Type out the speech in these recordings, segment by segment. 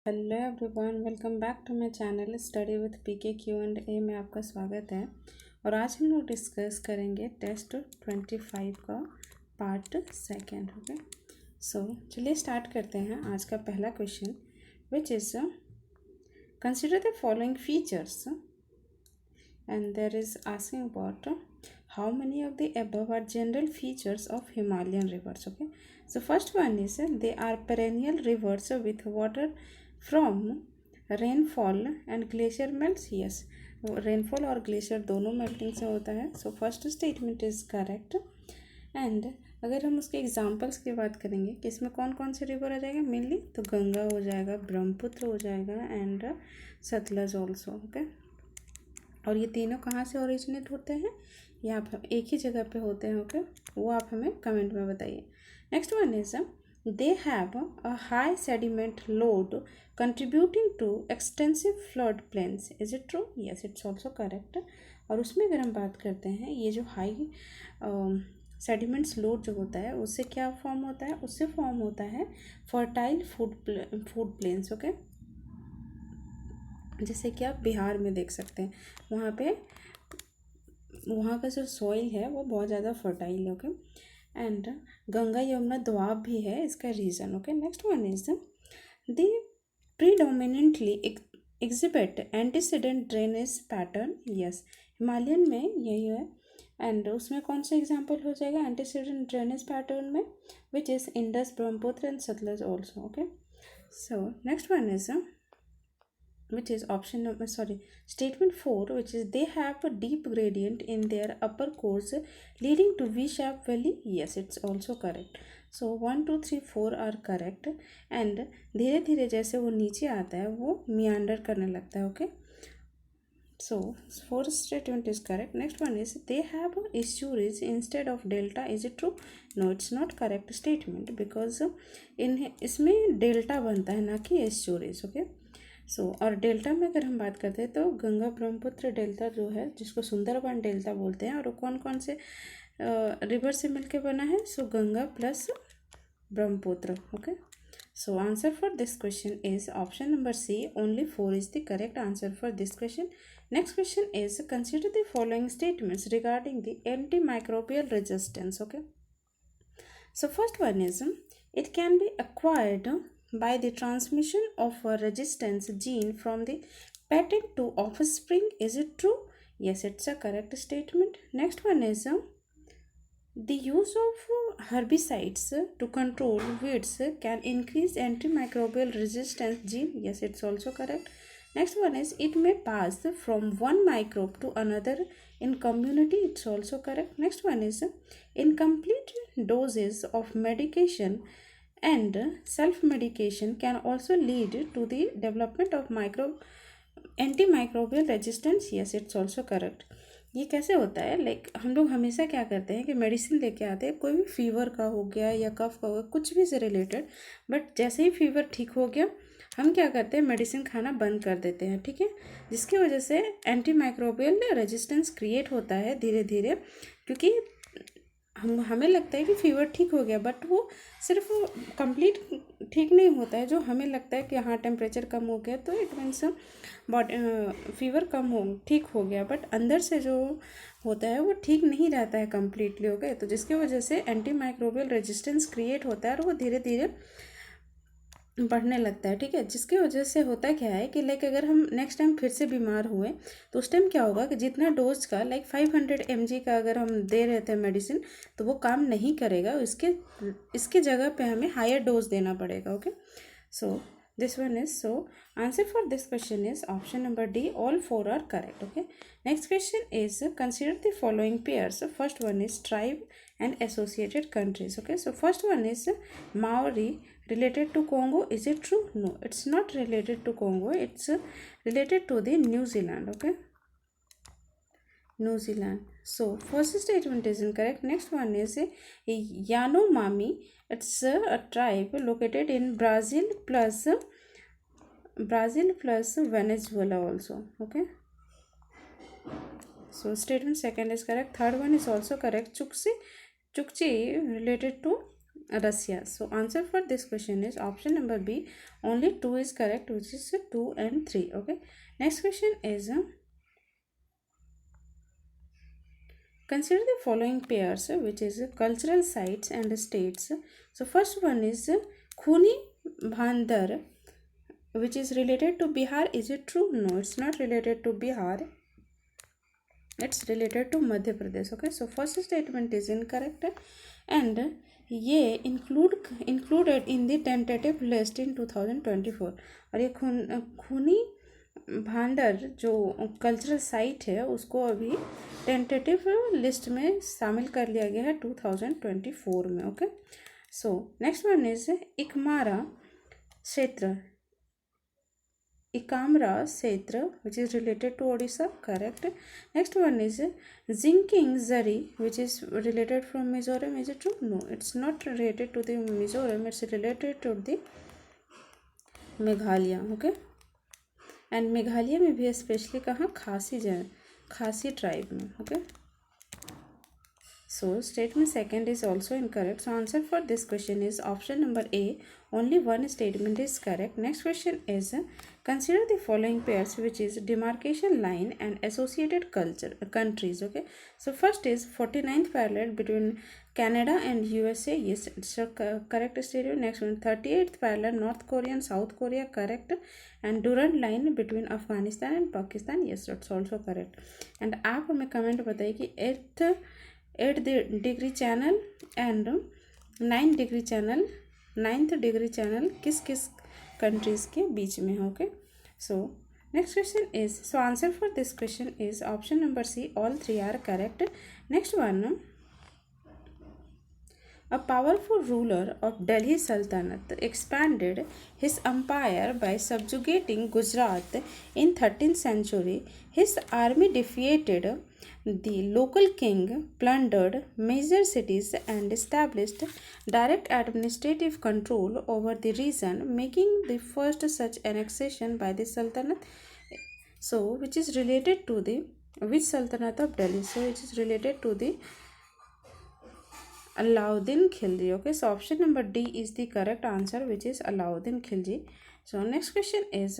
Hello everyone, welcome back to my channel study with PK Q and A में आपका स्वागत है। और आज हम लोग डिस्कस करेंगे टेस्ट 25 का पार्ट सेकेंड। ओके, सो चलिए स्टार्ट करते हैं। आज का पहला question which is consider the following features and there is asking about how many of the above are general features of Himalayan rivers. Okay, so first one is they are perennial rivers with water from rainfall and glacier melts. Yes, rainfall और glacier दोनों melting से होता है. So first statement is correct. And अगर हम उसके examples की बात करेंगे कि इसमें कौन कौन से रिवर आ जाएगा मेनली, तो गंगा हो जाएगा, ब्रह्मपुत्र हो जाएगा एंड सतलज ऑल्सो। ओके, और ये तीनों कहाँ से ओरिजिनेट होते हैं, ये आप एक ही जगह पे होते हैं। ओके, वो आप हमें कमेंट में बताइए। Next one is they have a high sediment load contributing to extensive flood plains. Is it true? Yes, it's also correct. और उसमें अगर हम बात करते हैं, ये जो हाई सेडिमेंट्स लोड जो होता है उससे क्या फॉर्म होता है, उससे फॉर्म होता है फर्टाइल फूड प्लेन्स। ओके, जैसे कि आप बिहार में देख सकते हैं, वहाँ का जो सॉइल है वो बहुत ज़्यादा फर्टाइल है। ओके, एंड गंगा यमुना दोआब भी है इसका reason. Okay, next one is the predominantly exhibit antecedent drainage pattern. Yes, Himalayan में यही है। एंड उसमें कौन सा एग्जाम्पल हो जाएगा एंटीसीडेंट ड्रेनेज पैटर्न में, which is Indus, Brahmaputra and Sutlej also. Okay, so next one is which is statement 4, which is they have a deep gradient in their upper course leading to V-shaped valley. Yes, it's also correct. So 1 2 3 4 are correct. and धीरे धीरे जैसे वो नीचे आता है वो meander करने लगता है। Okay, so fourth statement is correct. Next one is they have estuaries instead of delta. Is it true? No, it's not correct statement because इसमें डेल्टा बनता है ना कि estuaries. ओके, और डेल्टा में अगर हम बात करते हैं तो गंगा ब्रह्मपुत्र डेल्टा जो है, जिसको सुंदरबन डेल्टा बोलते हैं, और वो कौन कौन से रिवर से मिलके बना है, so Ganga plus Brahmaputra. Okay, so answer for this question is option number C, only 4 is the correct answer for this question. Next question is consider the following statements regarding the antimicrobial resistance. Okay, so first one is it can be acquired by the transmission of a resistance gene from the parent to offspring. Is it true? Yes, it's a correct statement. Next one is the use of herbicides to control weeds can increase antimicrobial resistance gene. Yes, it's also correct. Next one is it may pass from one microbe to another in community. It's also correct. Next one is incomplete doses of medication and self-medication can also lead to the development of antimicrobial resistance. Yes, it's also correct. ये कैसे होता है, like हम लोग हमेशा क्या करते हैं कि मेडिसिन लेके आते हैं, कोई भी फीवर का हो गया या कफ का हो गया, कुछ भी से रिलेटेड, बट जैसे ही फीवर ठीक हो गया हम क्या करते हैं, मेडिसिन खाना बंद कर देते हैं। ठीक है, जिसकी वजह से एंटीमाइक्रोबियल रेजिस्टेंस क्रिएट होता है धीरे धीरे, क्योंकि हमें लगता है कि फीवर ठीक हो गया, बट वो सिर्फ कंप्लीट ठीक नहीं होता है। जो हमें लगता है कि हाँ टेम्परेचर कम हो गया तो इट मीन्स बॉडी फीवर ठीक हो गया, बट अंदर से जो होता है वो ठीक नहीं रहता है कम्प्लीटली। हो गए, तो जिसकी वजह से एंटी माइक्रोबियल रेजिस्टेंस क्रिएट होता है और वो धीरे धीरे बढ़ने लगता है। ठीक है, जिसकी वजह से होता क्या है कि लाइक अगर हम नेक्स्ट टाइम फिर से बीमार हुए तो उस टाइम क्या होगा कि जितना डोज का लाइक 500 mg का अगर हम दे रहे थे मेडिसिन तो वो काम नहीं करेगा, इसके जगह पे हमें हायर डोज देना पड़ेगा। Okay, so this one is, so answer for this question is option number D, all 4 are correct. Okay, next question is consider the following pairs. First one is tribe and associated countries. Okay, so first one is Maori related to Congo. Is it true? No, it's not related to Congo, it's related to the New Zealand. Okay, New Zealand. So first statement is incorrect. Next one is Yanomami. It's a tribe located in Brazil plus Venezuela also. Okay, so statement second is correct. Third one is also correct. Chukchi related to Russia. So answer for this question is option number B. Only 2 is correct, which is 2 and 3. Okay. Next question is consider the following pairs, which is cultural sites and states. So first one is Khuni Bhandar, which is related to Bihar. Is it true? No, it's not related to Bihar. It's related to Madhya Pradesh. Okay, so first statement is incorrect, and ये included in the tentative list in 2024. और ये खूनी भांडर जो cultural site है उसको अभी tentative list में शामिल कर लिया गया है 2024 में. Okay, so next one is Ekamra Kshetra, Ekamra क्षेत्र, which is related to Odisha. Correct. Next one is Zinking Zari, which is related from Mizoram. Is it true? No, it's not related to the Mizoram. It's related to the Meghalaya. Okay. And Meghalaya में भी specially कहाँ, खासी tribe में. Okay, so statement second is also incorrect. So answer for this question is option number A. Only one statement is correct. Next question is consider the following pairs, which is demarcation line and associated countries. Okay, so first is 49th parallel between Canada and USA. Yes, it's a correct statement. Next one, 38th parallel North Korea and South Korea. Correct. And Durand line between Afghanistan and Pakistan. Yes, that's also correct. And आप हमें comment बताइए कि 8 degree channel and 9 degree channel, 9th degree channel किस किस countries के बीच में है. Okay, so next question is, so answer for this question is option number C. All 3 are correct. Next one, a powerful ruler of Delhi Sultanate expanded his empire by subjugating Gujarat in 13th century. His army defeated the local king, plundered major cities, and established direct administrative control over the region, making the first such annexation by the Sultanate. So, which is related to the which Sultanate of Delhi? So, it is related to the Alauddin Khilji. Okay, so option number D is the correct answer, which is Alauddin Khilji. So next question is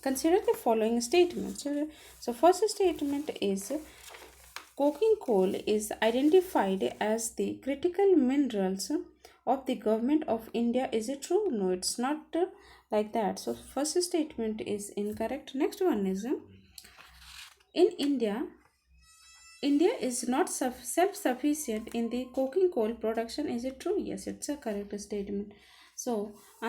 consider the following statements. So first statement is coking coal is identified as the critical minerals of the government of India. Is it true? No, it's not like that. So first statement is incorrect. Next one is in India is not self-sufficient in the coking coal production. Is it true? Yes, it's a correct statement. So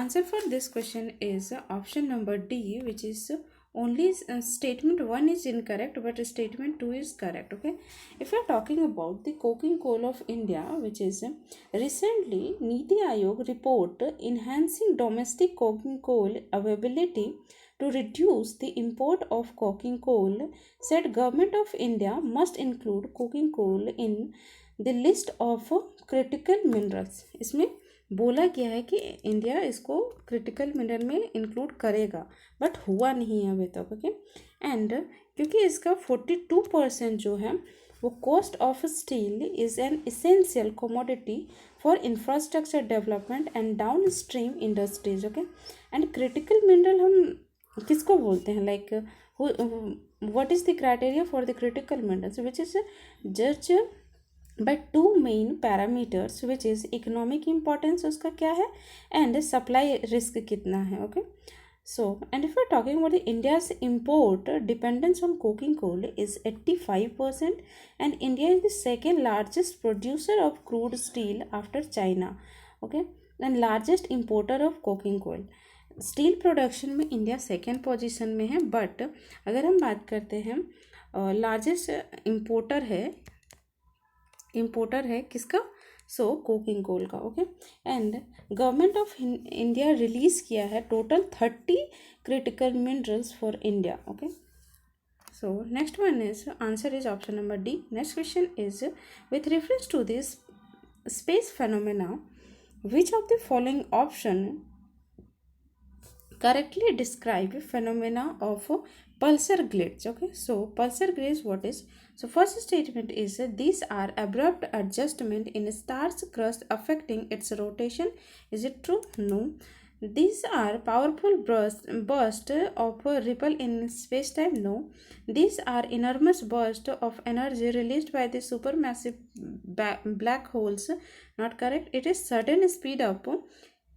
answer for this question is option number D, which is only statement 1 is incorrect, but statement 2 is correct. Okay, if we are talking about the coking coal of India, which is recently Niti Aayog report enhancing domestic coking coal availability to reduce the import of coking coal, said government of India must include coking coal in the list of critical minerals. इसमें बोला गया है कि India इसको critical mineral में include करेगा, but हुआ नहीं है अभी तक. ओके, एंड क्योंकि इसका 42% जो है वो cost of steel is an essential commodity for infrastructure development and downstream industries. Okay, and critical mineral हम किसको बोलते हैं, like what is the criteria for the critical minerals, which is जज by 2 main parameters, which is economic importance उसका क्या है and supply risk कितना है. Okay, so and if you are talking about the India's import dependence on coking coal is 85% and India is the second largest producer of crude steel after China. Okay, and largest importer of coking coal. Steel production में India second position में है, but अगर हम बात करते हैं largest importer है किसका, सो कोकिंग कोल का. Okay, and government of India release किया है total 30 critical minerals for India. Okay, so next one is answer is option number D. Next question is with reference to this space phenomena, which of the following option correctly describe phenomena of pulsar grids. Okay, so pulsar grids, what is? So first statement is these are abrupt adjustment in a star's crust affecting its rotation. Is it true? No. These are powerful burst of a ripple in space-time. No. These are enormous burst of energy released by the supermassive black holes. Not correct. It is sudden speed up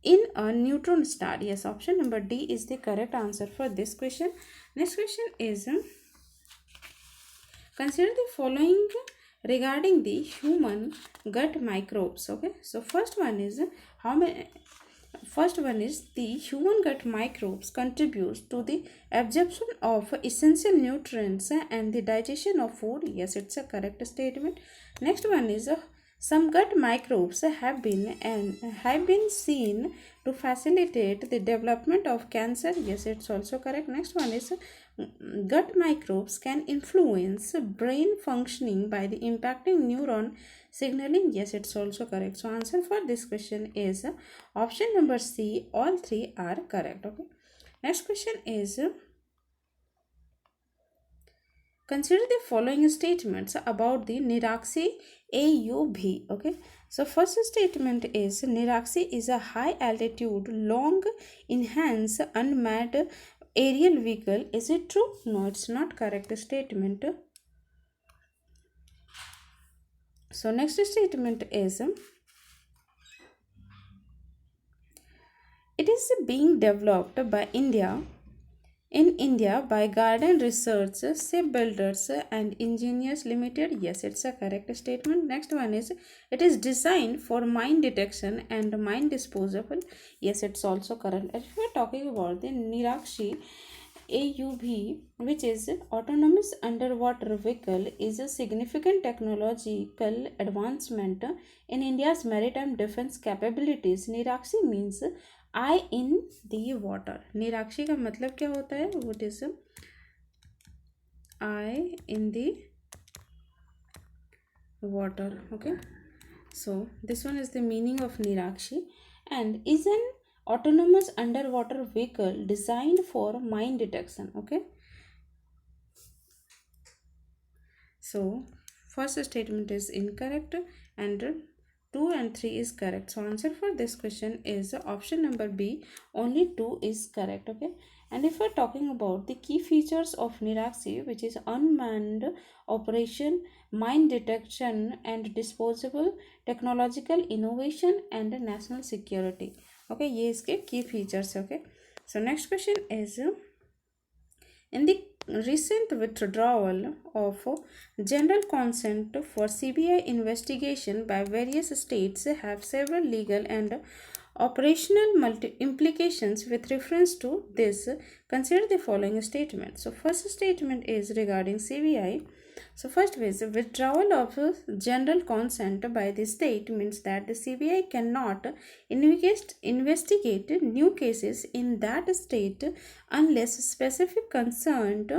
in a neutron star. Yes, option number D is the correct answer for this question. Next question is consider the following regarding the human gut microbes. Okay, so first one is how many. First one is the human gut microbes contributes to the absorption of essential nutrients and the digestion of food. Yes, it's a correct statement. Next one is some gut microbes have been seen to facilitate the development of cancer. Yes, it's also correct. Next one is gut microbes can influence brain functioning by the impacting neuron signaling. Yes, it's also correct. So answer for this question is option number C. All three are correct. Okay. Next question is consider the following statements about the Niraxi AUV. Okay. So first statement is Niraxi is a high altitude, long, enhanced, unmanned aerial vehicle. Is it true? No, it's not correct statement. So next statement is it is being developed by India by Garden Research, Shipbuilders and Engineers Limited. Yes, it's a correct statement. Next one is it is designed for mine detection and mine disposal. Yes, it's also correct. If we are talking about the Nirakshi AUV, which is autonomous underwater vehicle, is a significant technological advancement in India's maritime defense capabilities. Nirakshi means eye in the water. Nirakshi का मतलब क्या होता है? वो is eye in the water. Okay, so this one is the meaning of Nirakshi and is an autonomous underwater vehicle designed for mine detection. Okay, so first statement is incorrect and 2 and 3 is correct. So answer for this question is option number B. Only 2 is correct. Okay, and if we're talking about the key features of Niraxi, which is unmanned operation, mine detection and disposable, technological innovation and national security. Okay, ये इसके key features. Okay, so next question is in the recent withdrawal of general consent for CBI investigation by various states have several legal and operational implications with reference to this. Consider the following statement. So first statement is regarding CBI. So first is withdrawal of general consent by the state means that the CBI cannot investigate new cases in that state unless specific consent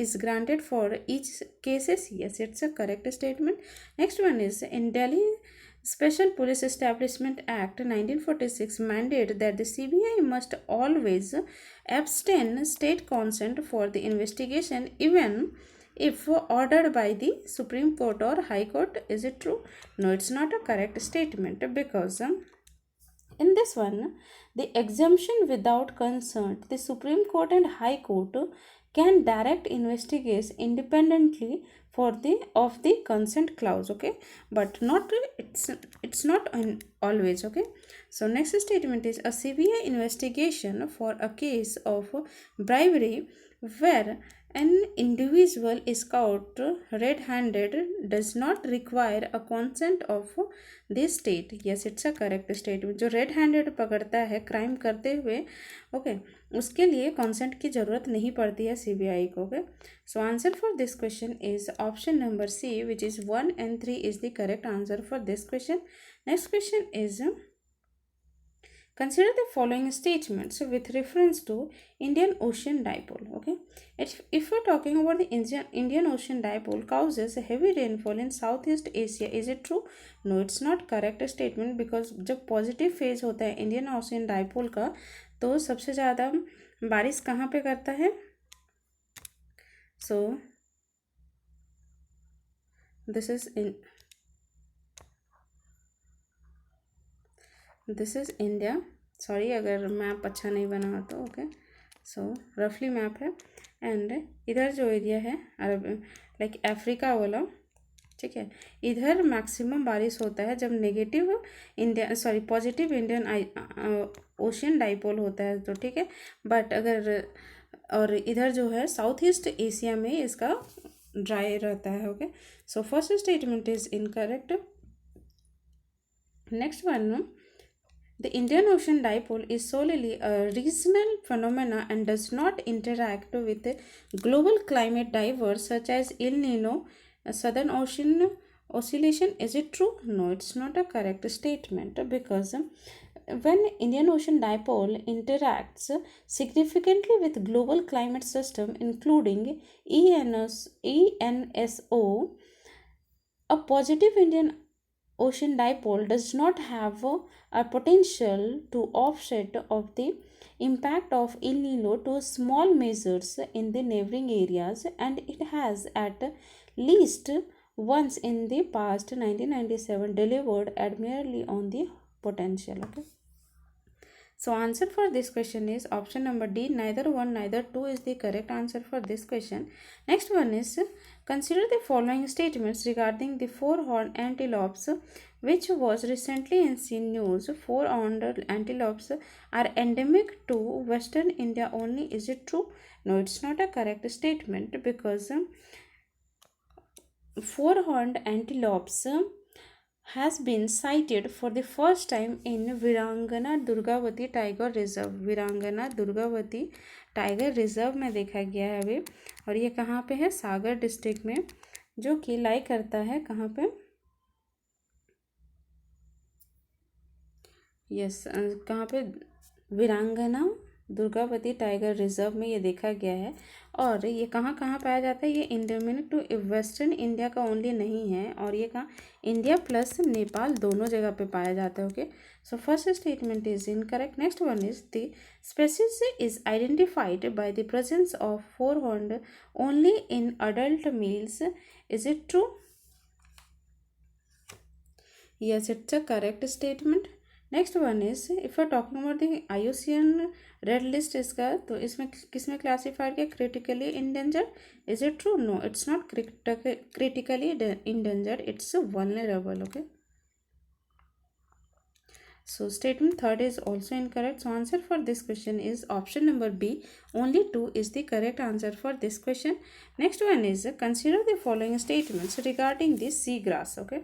is granted for each cases. Yes, it's a correct statement. Next one is in Delhi Special Police Establishment Act 1946 mandate that the CBI must always abstain state consent for the investigation even if ordered by the Supreme Court or High Court. Is it true? No, it's not a correct statement because in this one, the exemption without consent, the Supreme Court and High Court can direct investigations independently for the of the consent clause. Okay, but not it's not always. Okay, so next statement is a CBI investigation for a case of bribery where an individual is caught red-handed does not require a consent of the state. Yes, it's a correct statement. जो red-handed पकड़ता है crime करते हुए, okay, उसके लिए consent की ज़रूरत नहीं पड़ती है CBI को. Okay, so answer for this question is option number C, which is 1 and 3 is the correct answer for this question. Next question is consider the following statements with reference to Indian Ocean Dipole. Okay, if we're talking about the Indian Ocean Dipole causes heavy rainfall in Southeast Asia, is it true? No, it's not correct statement because जब positive phase होता है Indian Ocean Dipole का तो सबसे ज़्यादा बारिश कहाँ पे करता है? So this is India. Sorry अगर मैप अच्छा नहीं बना हो तो, ओके। सो रफली मैप है, एंड इधर जो एरिया है अरब लाइक अफ्रीका वाला, ठीक है, इधर मैक्सिमम बारिश होता है जब negative Indian sorry positive Indian ocean dipole होता है तो, ठीक है। बट अगर और इधर जो है साउथ ईस्ट एशिया में इसका ड्राई रहता है, okay. So first statement is incorrect. Next one, the Indian Ocean dipole is solely a regional phenomena and does not interact with the global climate drivers such as El Nino, Southern Ocean oscillation. Is it true? No, it's not a correct statement, because when Indian Ocean dipole interacts significantly with global climate system including ENSO, a positive Indian ocean dipole does not have a potential to offset of the impact of El Nino to small measures in the neighboring areas, and it has at least once in the past 1997 delivered admirably on the potential, okay. So answer for this question is option number D. Neither one, neither two is the correct answer for this question. Next one is, consider the following statements regarding the four-horned antelopes, which was recently in seen news. Four-horned antelopes are endemic to Western India only. Is it true? No, it's not a correct statement, because four-horned antelopes has been sighted for the first time in वीरांगना Durgavati tiger reserve. वीरांगना Durgavati tiger reserve में देखा गया है अभी, और ये कहाँ पे है? सागर डिस्ट्रिक्ट में, जो कि लाई करता है कहाँ पे? यस, कहाँ पे? वीरांगना दुर्गावती टाइगर रिजर्व में ये देखा गया है। और ये कहाँ कहाँ पाया जाता है? ये इंडेमिनिक टू वेस्टर्न इंडिया का ओनली नहीं है, और ये कहाँ? इंडिया प्लस नेपाल दोनों जगह पे पाया जाता है, okay. So first statement is incorrect. Next one is, the species is identified by the presence of four horned only in adult males. Is it true? Yes, it's a correct statement. Next one is, if you are talking about the IUCN red list इसका, तो इसमें किस में classified किया? Critically endangered. Is it true? No, it's not critically endangered, it's vulnerable, okay. So statement third is also incorrect. So answer for this question is option number B. Only 2 is the correct answer for this question. Next one is, consider the following statements regarding the seagrass, okay.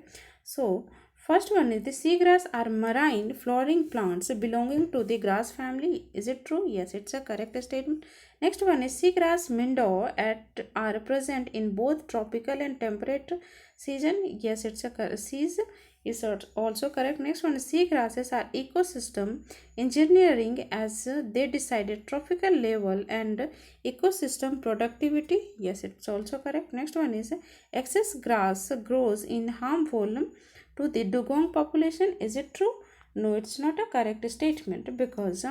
So first one is, the seagrass are marine flowering plants belonging to the grass family. Is it true? Yes, it's a correct statement. Next one is, seagrass meadow are present in both tropical and temperate season. Yes, it's a seas is also correct. Next one, seagrasses are ecosystem engineering as they decided tropical level and ecosystem productivity. Yes, it's also correct. Next one is, excess grass grows in harmful to the dugong population. Is it true? No, it's not a correct statement, because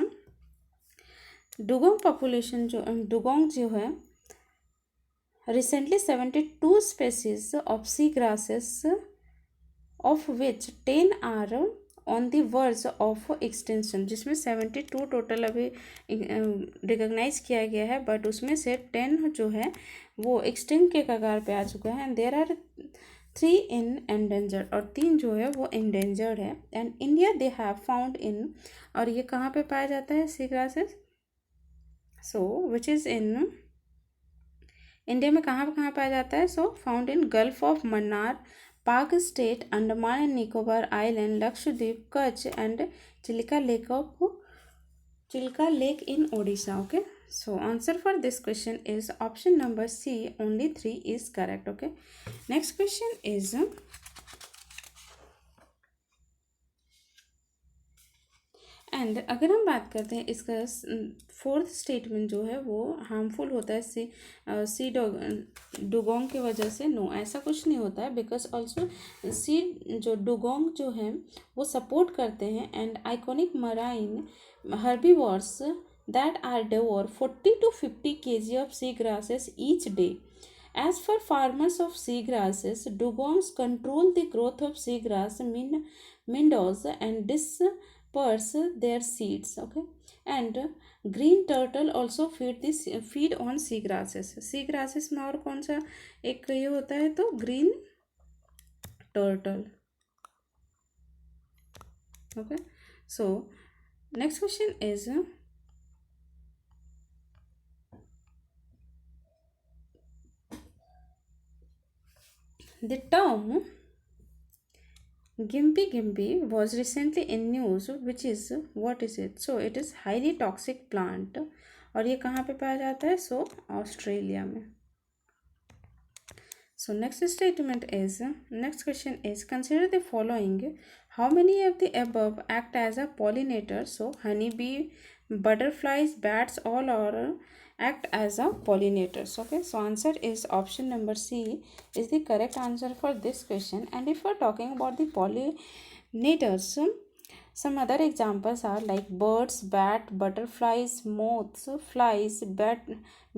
dugong population dugong जो है, recently 72 species of seagrasses of which 10 are on the verge of extinction, जिसमें 72 total अभी recognise किया गया है, but उसमें से 10 जो है वो एक्सटिंक्ट के कगार पे आ चुका है, and there are 3 in endangered, और 3 जो है वो एंडेंजर्ड है। And India they have found in, और ये कहाँ पे पाया जाता है sea grasses? So which is in India में कहाँ पाया जाता है? So found in Gulf of Mannar, Palk strait, Andaman and Nicobar island, Lakshadweep, Kutch and Chilka lake in Odisha, okay. So answer for this question is option number C. Only 3 is correct, okay. Next question is, and अगर हम बात करते हैं इसका फोर्थ स्टेटमेंट जो है वो harmful होता है सी डुगोंग की वजह से। नो, ऐसा कुछ नहीं होता है, बिकॉज ऑल्सो सी जो डुगोंग जो है वो सपोर्ट करते हैं and iconic marine herbivores that are devour 40 to 50 kg of seagrasses each day. As for farmers of seagrasses, dugongs control the growth of seagrass meadows and disperse their seeds. Okay, and green turtle also feed on seagrasses. Seagrasses में और कौन सा एक ये होता है तो green turtle. Okay, so next question is the term Gimpy Gimpy was recently in news, which is what is it? So it is highly toxic plant और ये कहाँ पे पाया जाता है? So ऑस्ट्रेलिया में. So next question is consider the following. How many of the above act as a pollinator? So honeybee, butterflies, bats, all are act as a pollinators. Okay, so answer is option number C is the correct answer for this question. And if we're talking about the pollinators, some other examples are like birds, bat, butterflies, moths, flies,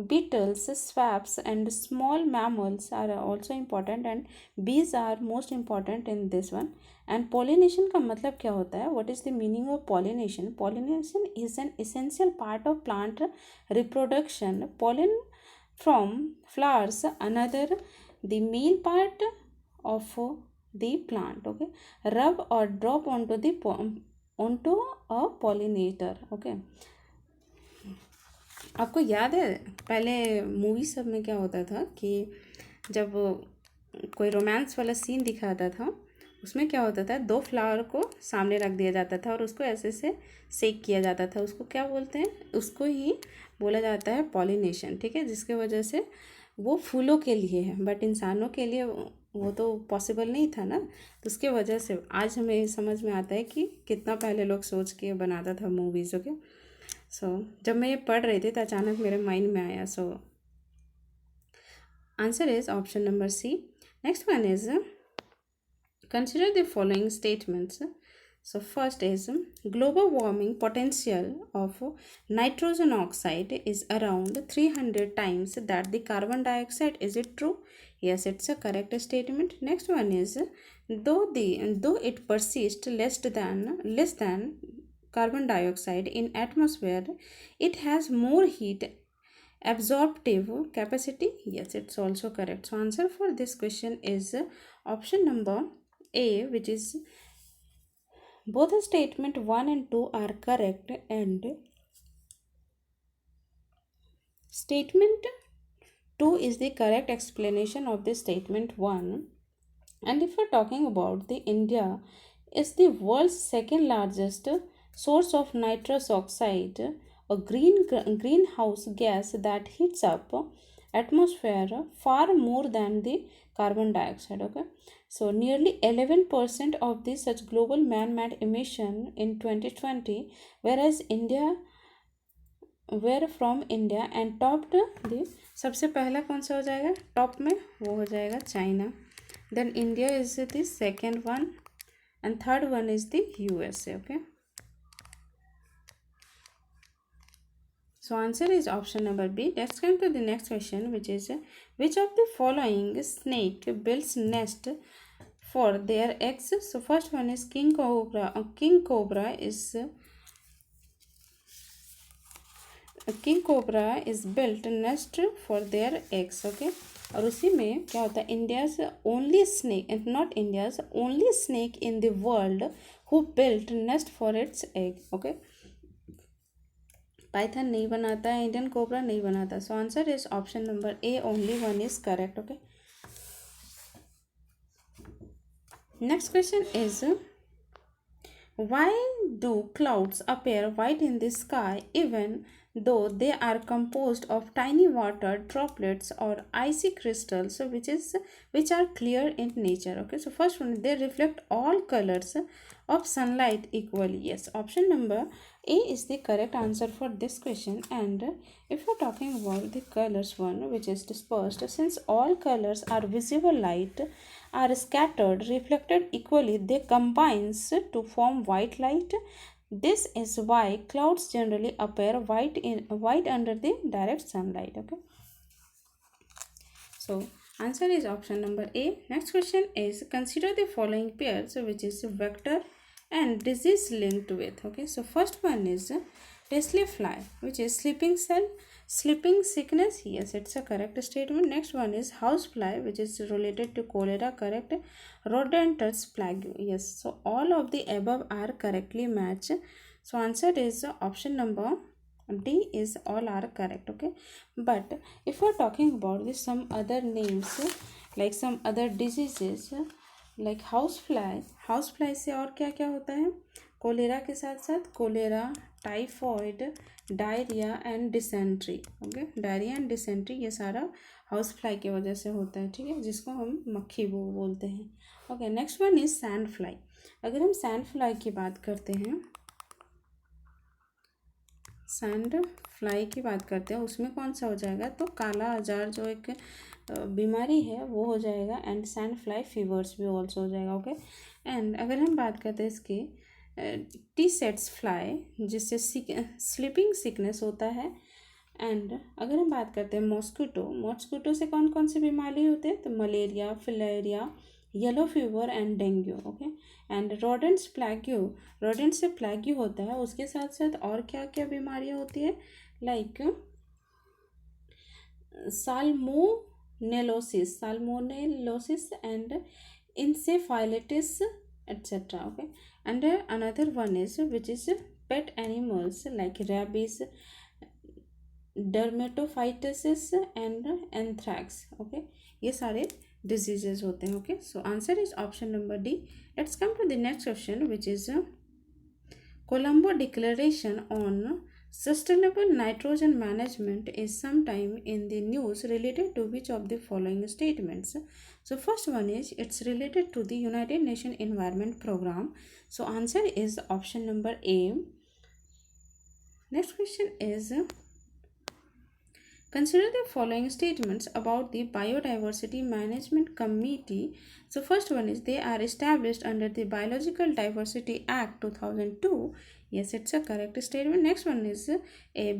beetles, swabs, and small mammals are also important, and bees are most important in this one. And pollination का मतलब क्या होता है? What is the meaning of pollination? Pollination is an essential part of plant reproduction. Pollen from flowers, another the male part of the plant. Okay, rub or drop onto a pollinator. Okay, आपको याद है पहले movie सब में क्या होता था कि जब कोई रोमांस वाला सीन दिखाता था उसमें क्या होता था, दो फ्लावर को सामने रख दिया जाता था और उसको ऐसे से सेक किया जाता था. उसको क्या बोलते हैं? उसको ही बोला जाता है पॉलिनेशन. ठीक है, जिसके वजह से वो फूलों के लिए है बट इंसानों के लिए वो तो पॉसिबल नहीं था ना. तो उसके वजह से आज हमें समझ में आता है कि कितना पहले लोग सोच के बनाता था मूवीज़. ओके, सो जब मैं ये पढ़ रही थी तो अचानक मेरे माइंड में आया. So answer is option number C. Next one is consider the following statements. So first is global warming potential of nitrogen oxide is around 300 times that the carbon dioxide. Is it true? Yes, it's a correct statement. Next one is though it persists less than carbon dioxide in atmosphere, it has more heat absorptive capacity. Yes, it's also correct. So answer for this question is option number A, which is both statement 1 and 2 are correct, and statement 2 is the correct explanation of the statement 1. And if we're talking about the India is the world's second largest source of nitrous oxide, a greenhouse gas that heats up atmosphere far more than the carbon dioxide. Okay, so nearly 11% of the such global man-made emission in 2020, whereas India were from India and topped the. सबसे पहला कौन सा हो जाएगा top में? वो हो जाएगा China. Then India is the second one and third one is the USA. Okay, so answer is option number B. Let's come to the next question, which is which of the following snake builds nest for their eggs? So first one is king cobra. King cobra is built nest for their eggs. Okay, और उसी में क्या होता है, India's only snake and not India's only snake in the world who built nest for its egg. Okay, Python नहीं बनाता है, Indian cobra नहीं बनाता. सो answer is option number A, only one is correct. Okay, next question is why do clouds appear white in the sky even though they are composed of tiny water droplets or icy crystals which are clear in nature? Okay, so first one, they reflect all colors of sunlight equally. Yes, option number A is the correct answer for this question. And if we're talking about the colors one, which is dispersed, since all colors are visible light are scattered reflected equally, they combines to form white light. This is why clouds generally appear white under the direct sunlight. Okay. So answer is option number A. Next question is, consider the following pairs which is vector and disease linked with. Okay, so first one is Tesla fly, which is sleeping cell, sleeping sickness. Yes, it's a correct statement. Next one is house fly, which is related to cholera. Correct. Rodentous plague. Yes, so all of the above are correctly matched. So answer is option number D is all are correct. Okay, but if we're talking about this some other names like some other diseases like house fly से और क्या क्या होता है, cholera के साथ साथ cholera, typhoid, diarrhoea and dysentery. Okay, diarrhoea and dysentery ये सारा हाउस फ्लाई की वजह से होता है. ठीक है, जिसको हम मक्खी वो बोलते हैं. Okay, next one is sand fly. अगर हम सैंड फ्लाई की बात करते हैं, सैंड फ्लाई की बात करते हैं, उसमें कौन सा हो जाएगा, तो काला अजार जो एक बीमारी है वो हो जाएगा एंड सैंड फ्लाई फीवर्स भी ऑल्सो हो जाएगा. ओके, एंड अगर हम बात करते हैं इसके टी सेट्स फ्लाई जिससे स्लीपिंग सिकनेस होता है. एंड अगर हम बात करते हैं मॉस्किटो से कौन कौन सी बीमारी होती है, तो malaria, filaria, yellow fever and dengue. Okay, and rodent से प्लैग्यू होता है. उसके साथ साथ और क्या क्या बीमारियां होती है, like salmonellosis and encephalitis etc. Okay, and another one is which is pet animals like rabies, dermatophytosis and anthrax. Okay, ये सारे diseases होते हैं. Okay, so answer is option number D. Let's come to the next question which is Colombo Declaration on Sustainable Nitrogen Management is sometime in the news related to which of the following statements? So first one is it's related to the United Nations Environment Program. So answer is option number A. Next question is consider the following statements about the Biodiversity Management Committee. So first one is they are established under the Biological Diversity Act 2002. Yes, it's a correct statement. Next one is a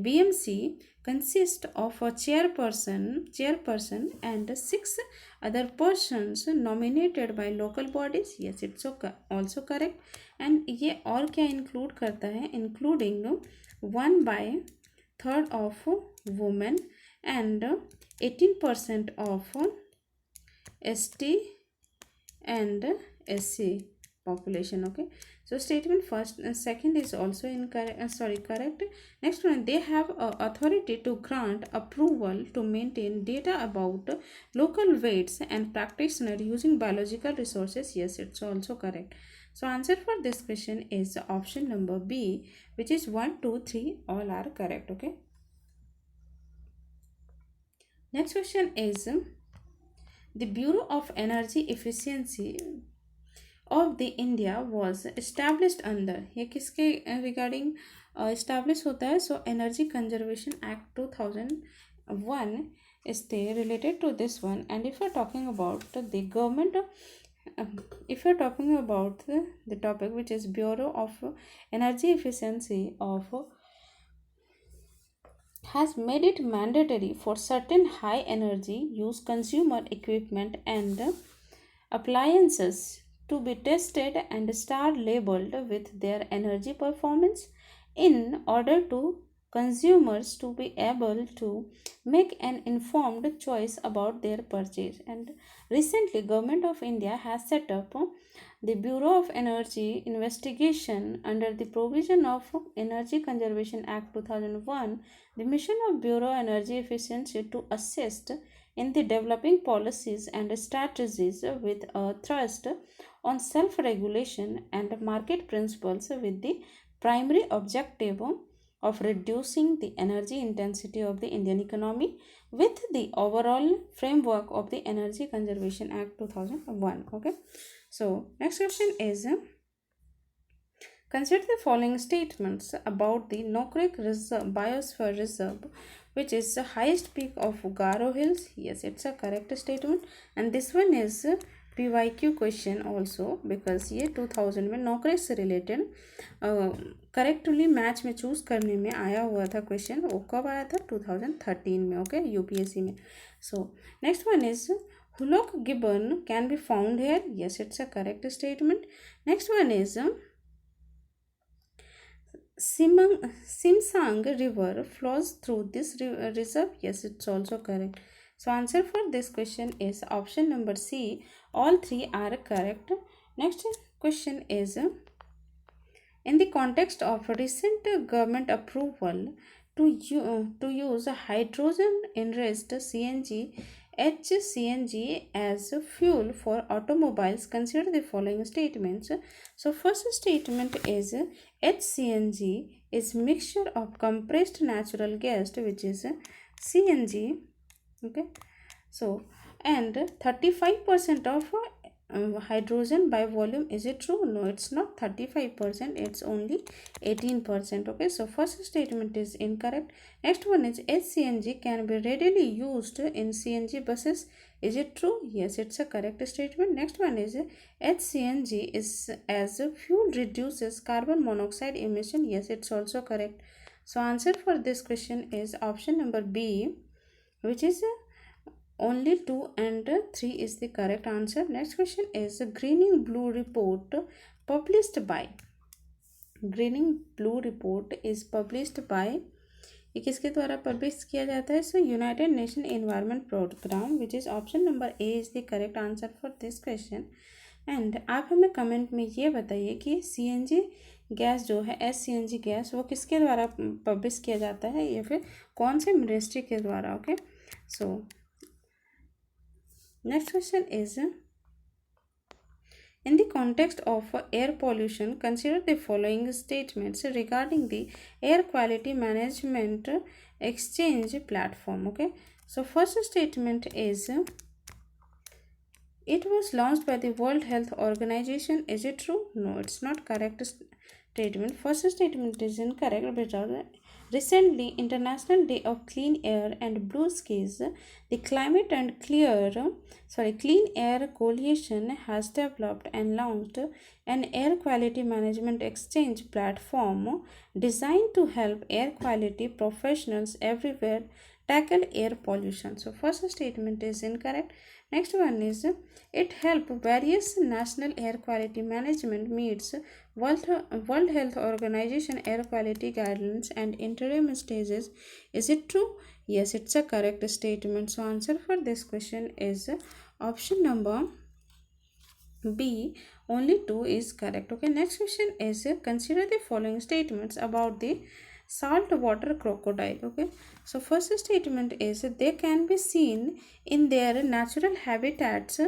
BMC consists of a chairperson and 6 other persons nominated by local bodies. Yes, it's also correct. And ये और क्या include करता है, including 1/3 of women and 18% of ST and SC population. Okay, so statement first second is also incorrect, correct. Next one, they have authority to grant approval to maintain data about local weights and practitioner using biological resources. Yes, it's also correct. So answer for this question is option number B, which is 1, 2, 3 all are correct. Okay, next question is the Bureau of Energy Efficiency of the India was established under, ये किसके regarding establish होता है, so Energy Conservation Act 2001 is there related to this one. And if we're talking about the government if you're talking about the topic which is Bureau of Energy Efficiency of has made it mandatory for certain high energy use consumer equipment and appliances to be tested and star labeled with their energy performance in order to consumers to be able to make an informed choice about their purchase. And recently government of India has set up the Bureau of Energy Investigation under the provision of Energy Conservation Act 2001. The mission of Bureau Energy Efficiency to assist in the developing policies and strategies with a thrust on self-regulation and market principles with the primary objective of reducing the energy intensity of the Indian economy with the overall framework of the Energy Conservation Act 2001. Okay, so next question is consider the following statements about the Nokrek Biosphere Reserve, which is the highest peak of Garo Hills. Yes, it's a correct statement. And this one is PYQ question also, because ये 2000 में नौकरी से related correctly match में choose करने में आया हुआ था क्वेश्चन। वो कब आया था? 2013 में, ओके, यूपीएससी में। सो next one is hoolock gibbon can be found here, yes it's a correct statement. Next one is Simsang river flows through this reserve, yes it's also correct. So answer for this question is option number C, all three are correct. Next question is, in the context of recent government approval to use hydrogen enriched CNG HCNG as fuel for automobiles, consider the following statements. So first statement is HCNG is mixture of compressed natural gas, which is CNG, okay. So and 35% of hydrogen by volume, is it true? No, it's not 35%, it's only 18%, okay. So first statement is incorrect. Next one is HCNG can be readily used in CNG buses, is it true? Yes, it's a correct statement. Next one is HCNG is as fuel reduces carbon monoxide emission, yes it's also correct. So answer for this question is option number B, which is only 2 and 3 is the correct answer. Next question is greening blue report published by, greening blue report is published by, ये किसके द्वारा publish किया जाता है? So United Nation Environment Programme, which is option number A is the correct answer for this question. And आप हमें comment में ये बताइए कि सीएनजी गैस जो है, एससीएनजी गैस, वो किसके द्वारा पब्लिश किया जाता है या फिर कौन से मिनिस्ट्री के द्वारा, okay. So next question is, in the context of air pollution, consider the following statements regarding the air quality management exchange platform, okay. So first statement is, it was launched by the World Health Organization, is it true? No, it's not correct statement. First statement is incorrect because recently International Day of Clean Air and Blue Skies, the Climate and Clean Air Coalition has developed and launched an air quality management exchange platform designed to help air quality professionals everywhere tackle air pollution. So first statement is incorrect. Next one is, it help various national air quality management meets World Health Organization air quality guidelines and interim stages. Is it true? Yes, it's a correct statement. So answer for this question is option number B, only 2 is correct, okay. Next question is, consider the following statements about the saltwater crocodile, okay. So first statement is, they can be seen in their natural habitats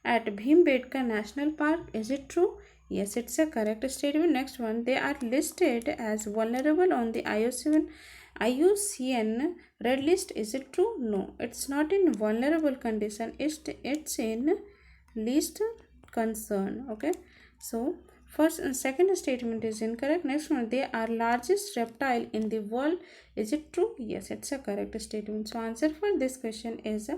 at Bhimbetka National Park, is it true? Yes, it's a correct statement. Next one, they are listed as vulnerable on the IUCN red list, is it true? No, it's not in vulnerable condition, it's in least concern, okay. So first and second statement is incorrect. Next one, they are largest reptile in the world, is it true? Yes, it's a correct statement. So answer for this question is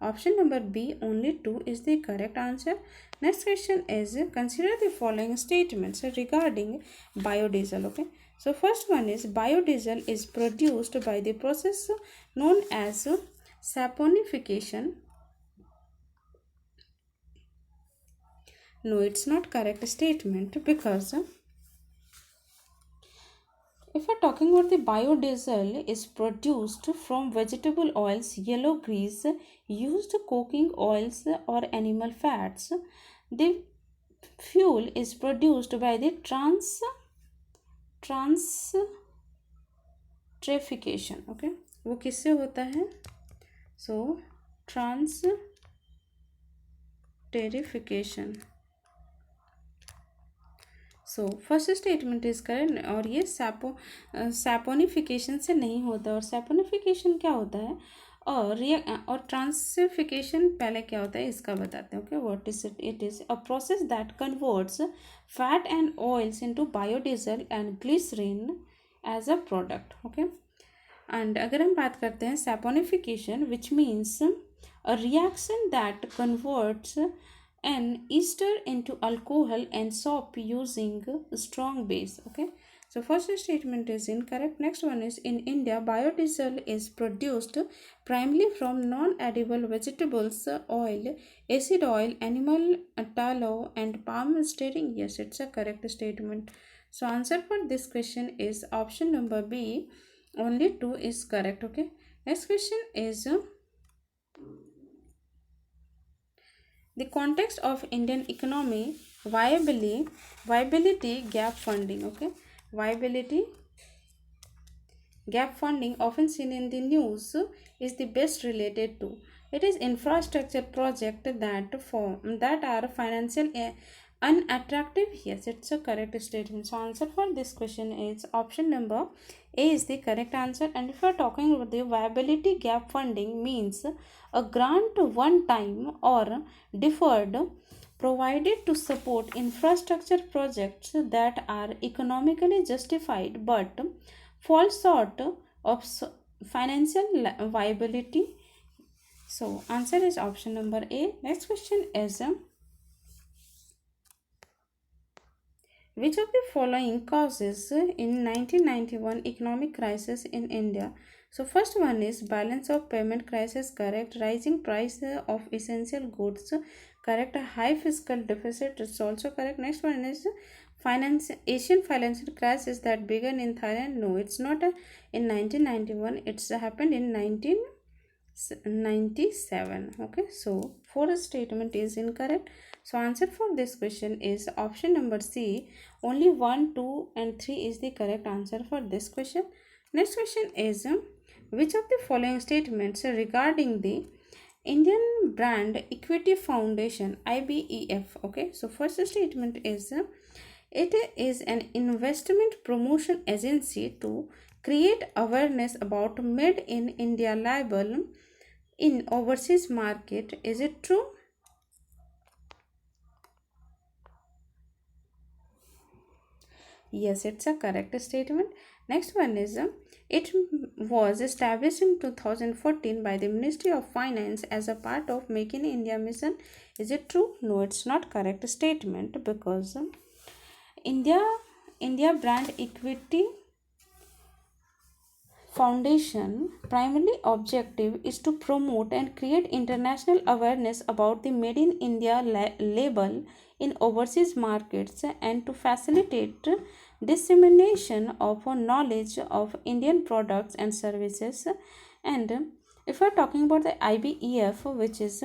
option number B, only 2 is the correct answer. Next question is, consider the following statements regarding biodiesel, okay. So first one is, biodiesel is produced by the process known as saponification. No, it's not correct statement, because if we're talking about the biodiesel is produced from vegetable oils, yellow grease, used cooking oils or animal fats. The fuel is produced by the transesterification, okay. वो किससे होता है? So transesterification. So first statement is correct, और ये saponification से नहीं होता। और सैपोनिफिकेशन क्या होता है और ट्रांसफिकेशन पहले क्या होता है इसका बताते हैं, okay. What is it is a process that converts fat and oils into biodiesel and glycerine as a product, okay. And अगर हम बात करते हैं saponification, which means a reaction that converts and ester into alcohol and soap using strong base. Okay, so first statement is incorrect. Next one is, in India biodiesel is produced primarily from non-edible vegetables oil, acid oil, animal tallow and palm stearin. Yes, it's a correct statement. So answer for this question is option number B, only 2 is correct. Okay, next question is the context of Indian economy, viability gap funding. Okay, viability gap funding, often seen in the news, is the best related to. It is infrastructure project that are financial unattractive. Yes, it's a correct statement. So answer for this question is option number A is the correct answer. And if you are talking about the viability gap funding, means a grant one time or deferred provided to support infrastructure projects that are economically justified but fall short of financial viability. So answer is option number A. Next question is, which of the following causes in 1991 economic crisis in India? So first one is balance of payment crisis, correct. Rising price of essential goods, correct. High fiscal deficit, it's also correct. Next one is Asian financial crisis that began in Thailand. No, it's not in 1991. It's happened in 1997. Okay, so fourth statement is incorrect. So answer for this question is option number C. Only 1, 2 and 3 is the correct answer for this question. Next question is, which of the following statements regarding the Indian Brand Equity Foundation, IBEF? Okay, so first statement is, it is an investment promotion agency to create awareness about made in India label in overseas market. Is it true? Yes, it's a correct statement. Next one is, it was established in 2014 by the Ministry of Finance as a part of Make in India mission. Is it true? No, it's not correct statement, because India India Brand Equity Foundation primary objective is to promote and create international awareness about the Made in India label in overseas markets and to facilitate dissemination of knowledge of Indian products and services. And if we are talking about the IBEF, which is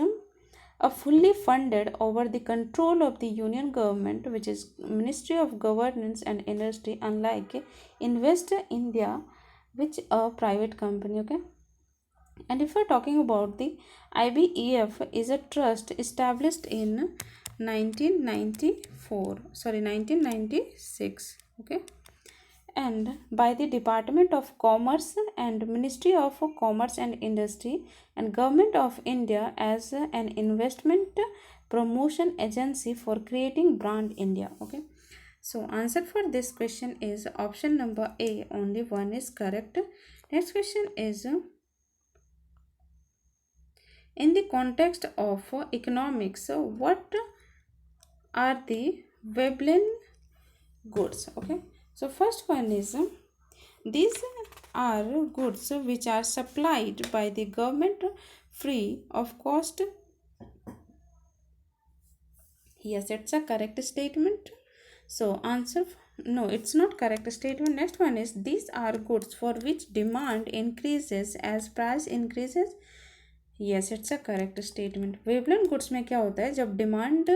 a fully funded over the control of the union government, which is Ministry of Governance and Industry, unlike Invest India, which a private company. Okay, and if we're talking about the IBEF is a trust established in 1996. Okay, and by the Department of Commerce and Ministry of Commerce and Industry and Government of India as an investment promotion agency for creating brand India. Okay, so answer for this question is option number A, only 1 is correct. Next question is, in the context of economics, what are the Veblen goods? Okay, so first one is, these are goods which are supplied by the government free of cost. Yes, it's a correct statement. So answer, no, it's not correct statement. Next one is, these are goods for which demand increases as price increases. Yes, it's a correct statement. वेवलेंट goods में क्या होता है, जब demand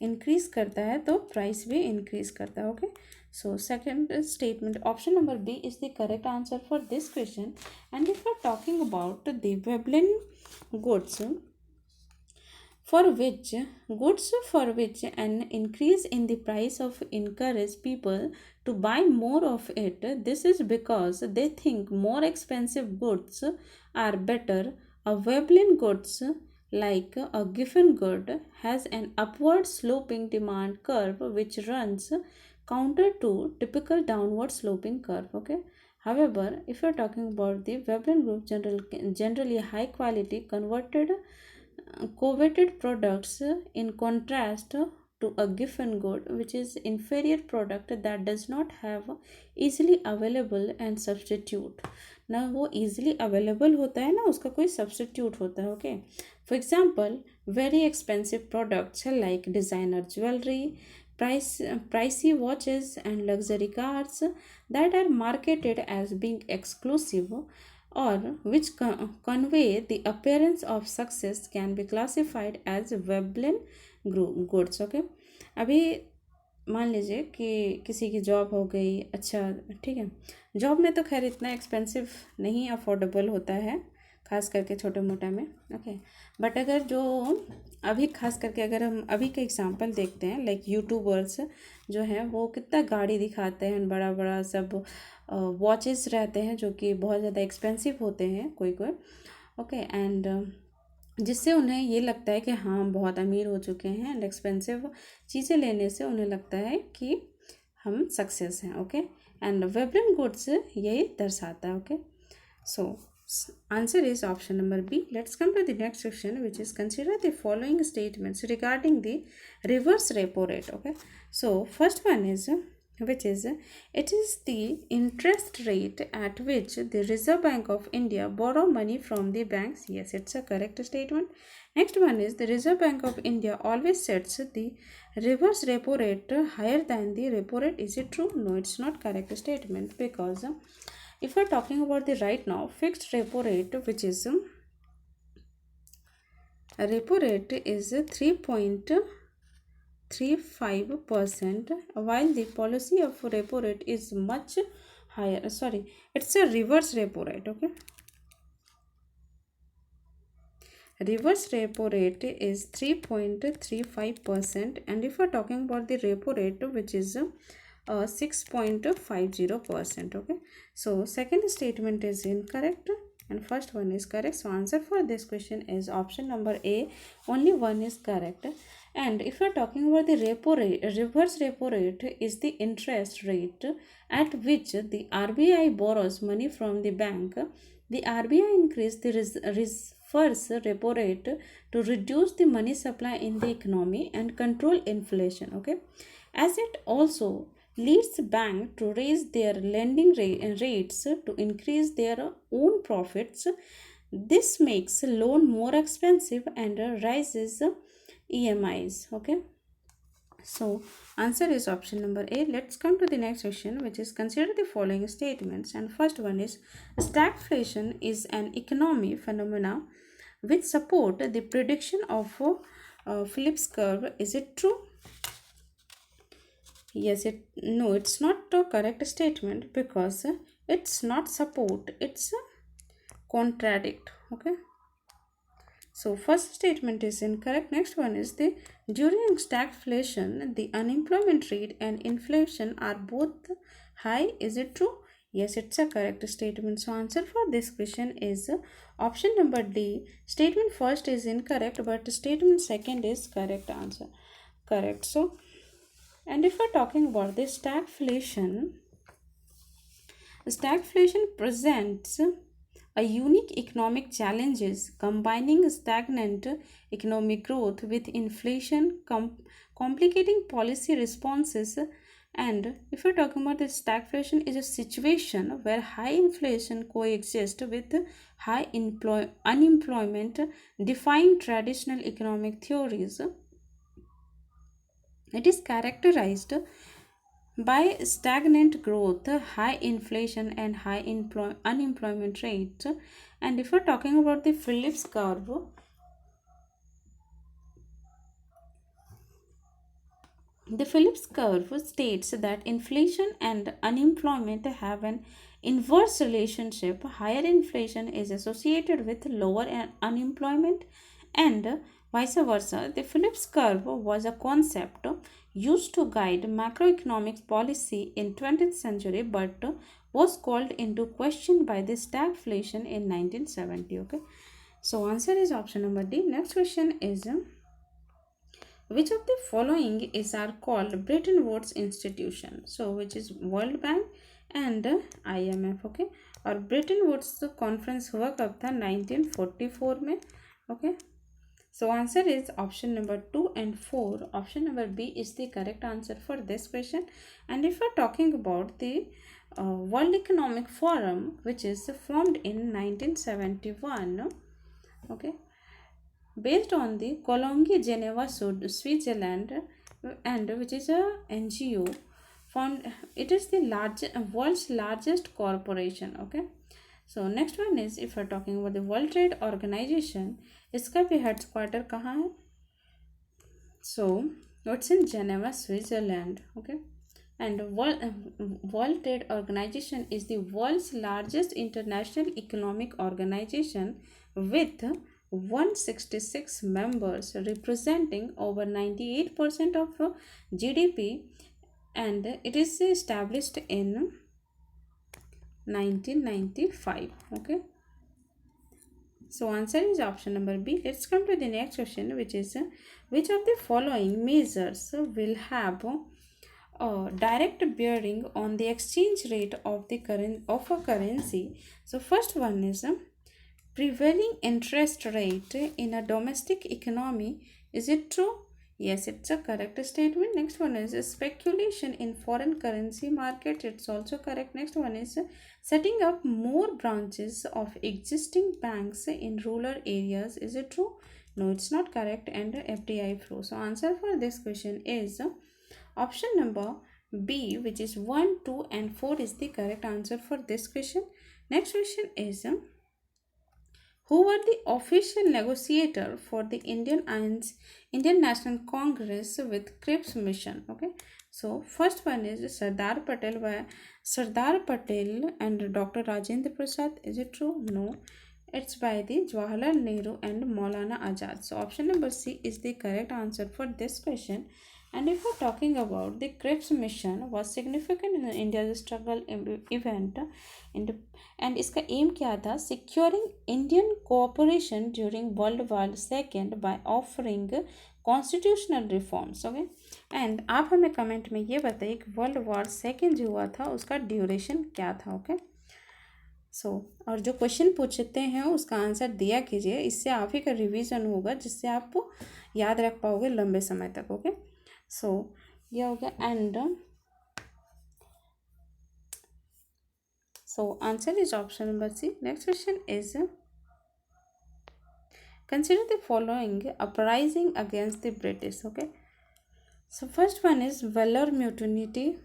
increase करता है तो price भी इंक्रीज करता है. Okay, so second statement, option number B is the correct answer for this question. And if we're talking about the Veblen goods, for which an increase in the price of encourage people to buy more of it, this is because they think more expensive goods are better. A Veblen goods, like a given good, has an upward sloping demand curve which runs counter to typical downward sloping curve. Okay, however, if you're talking about the Veblen group, generally high quality converted coveted products in contrast to a given good which is inferior product that does not have easily available and substitute. ना वो easily available होता है ना उसका कोई substitute होता है. Okay, for example, very expensive products like designer jewelry, pricey watches and luxury cars that are marketed as being exclusive or which convey the appearance of success can be classified as Veblen goods. Okay, अभी मान लीजिए कि किसी की job हो गई. अच्छा, ठीक है, जॉब में तो खैर इतना एक्सपेंसिव नहीं अफोर्डेबल होता है, खास करके छोटे मोटा में. ओके, बट अगर जो अभी खास करके अगर हम अभी का एग्जांपल देखते हैं, लाइक यूट्यूबर्स जो हैं वो कितना गाड़ी दिखाते हैं, बड़ा बड़ा सब वॉचेस रहते हैं जो कि बहुत ज़्यादा एक्सपेंसिव होते हैं कोई कोई. ओके, एंड जिससे उन्हें ये लगता है कि हाँ हम बहुत अमीर हो चुके हैं, एंड एक्सपेंसिव चीज़ें लेने से उन्हें लगता है कि हम सक्सेस हैं. ओके, एंड वेब्रेंट गुड्स यही दर्शाता है. Okay, so answer is option number B. Let's come to the next section, which is consider the following statements regarding the reverse repo rate. Okay, so first one is which is it is the interest rate at which the Reserve Bank of India borrow money from the banks. Yes, it's a correct statement. Next one is the Reserve Bank of India always sets the reverse repo rate higher than the repo rate. Is it true? No, it's not correct statement, because if we're talking about the right now fixed repo rate, which is repo rate is 3.35%, while the policy of repo rate is much higher. Sorry, it's a reverse repo rate. Okay, reverse repo rate is 3.35%, and if we're talking about the repo rate, which is 6.50%. Okay, so second statement is incorrect and first one is correct. So answer for this question is option number A. Only one is correct. And if we're talking about the repo rate, reverse repo rate is the interest rate at which the RBI borrows money from the bank. The RBI increased the reverse repo rate to reduce the money supply in the economy and control inflation. Okay, as it also leads the bank to raise their lending rates to increase their own profits. This makes loan more expensive and raises EMIs. Okay, so answer is option number A. Let's come to the next question, which is consider the following statements. And first one is stagflation is an economy phenomena which support the prediction of Phillips curve. Is it true? Yes, it's not a correct statement, because it's not support, it's contradict. Okay, so first statement is incorrect. Next one is the during stagflation the unemployment rate and inflation are both high. Is it true? Yes, it's a correct statement. So answer for this question is option number D. Statement first is incorrect, but statement second is correct. Answer correct. So, and if we're talking about this stagflation presents a unique economic challenges combining stagnant economic growth with inflation, complicating policy responses. And if we're talking about this, stagflation is a situation where high inflation coexists with high unemployment, defying traditional economic theories. It is characterized by stagnant growth, high inflation and high unemployment rate. And if we're talking about the Phillips curve, the Phillips curve states that inflation and unemployment have an inverse relationship. Higher inflation is associated with lower unemployment and vice versa. The Phillips curve was a concept used to guide macroeconomic policy in 20th century, but was called into question by the stagflation in 1970. Okay, so answer is option number D. Next question is which of the following is are called Bretton Woods institution? So which is World Bank and IMF. Okay, और Bretton Woods conference हुआ कब था? 1944 में. Okay, So answer is option number 2 and 4. Option number B is the correct answer for this question. And if we're talking about the World Economic Forum, which is formed in 1971, okay, based on the Cologne, Geneva, Switzerland, and which is a NGO formed. It is the world's largest corporation. Okay, so next one is, if we're talking about the World Trade Organization, इसका भी headquarter कहाँ है? So it's in Geneva, Switzerland. Okay, and World Trade Organization is the world's largest international economic organization with 166 members representing over 98% of GDP, and it is established in 1995. Okay, so answer is option number B. Let's come to the next question, which is which of the following measures will have a direct bearing on the exchange rate of the of a currency. So first one is prevailing interest rate in a domestic economy. Is it true? Yes, it's a correct statement. Next one is speculation in foreign currency market. It's also correct. Next one is setting up more branches of existing banks in rural areas. Is it true? No, it's not correct. And FDI flow. So answer for this question is option number B, which is 1, 2 and 4 is the correct answer for this question. Next question is who were the official negotiator for the Indian National Congress with Cripps mission? Okay, so first one is Sardar Patel and Dr. Rajendra Prasad. Is it true? No, it's by the Jawaharlal Nehru and Maulana Azad. So option number C is the correct answer for this question. And if we're talking about the Cripps mission was significant in India's struggle event, and इसका aim क्या था? Securing Indian cooperation during World War II by offering constitutional reforms. Okay, and आप हमें comment में ये बताइए कि world war second जो हुआ था उसका ड्यूरेशन क्या था. ओके, सो और जो क्वेश्चन पूछते हैं उसका आंसर दिया कीजिए. इससे आप ही का रिवीजन होगा जिससे आप याद रख पाओगे लंबे समय तक. ओके, सो ये हो गया. And so answer is option number C. Next question is consider the following uprising against the British. Okay, so first one is Vellore mutiny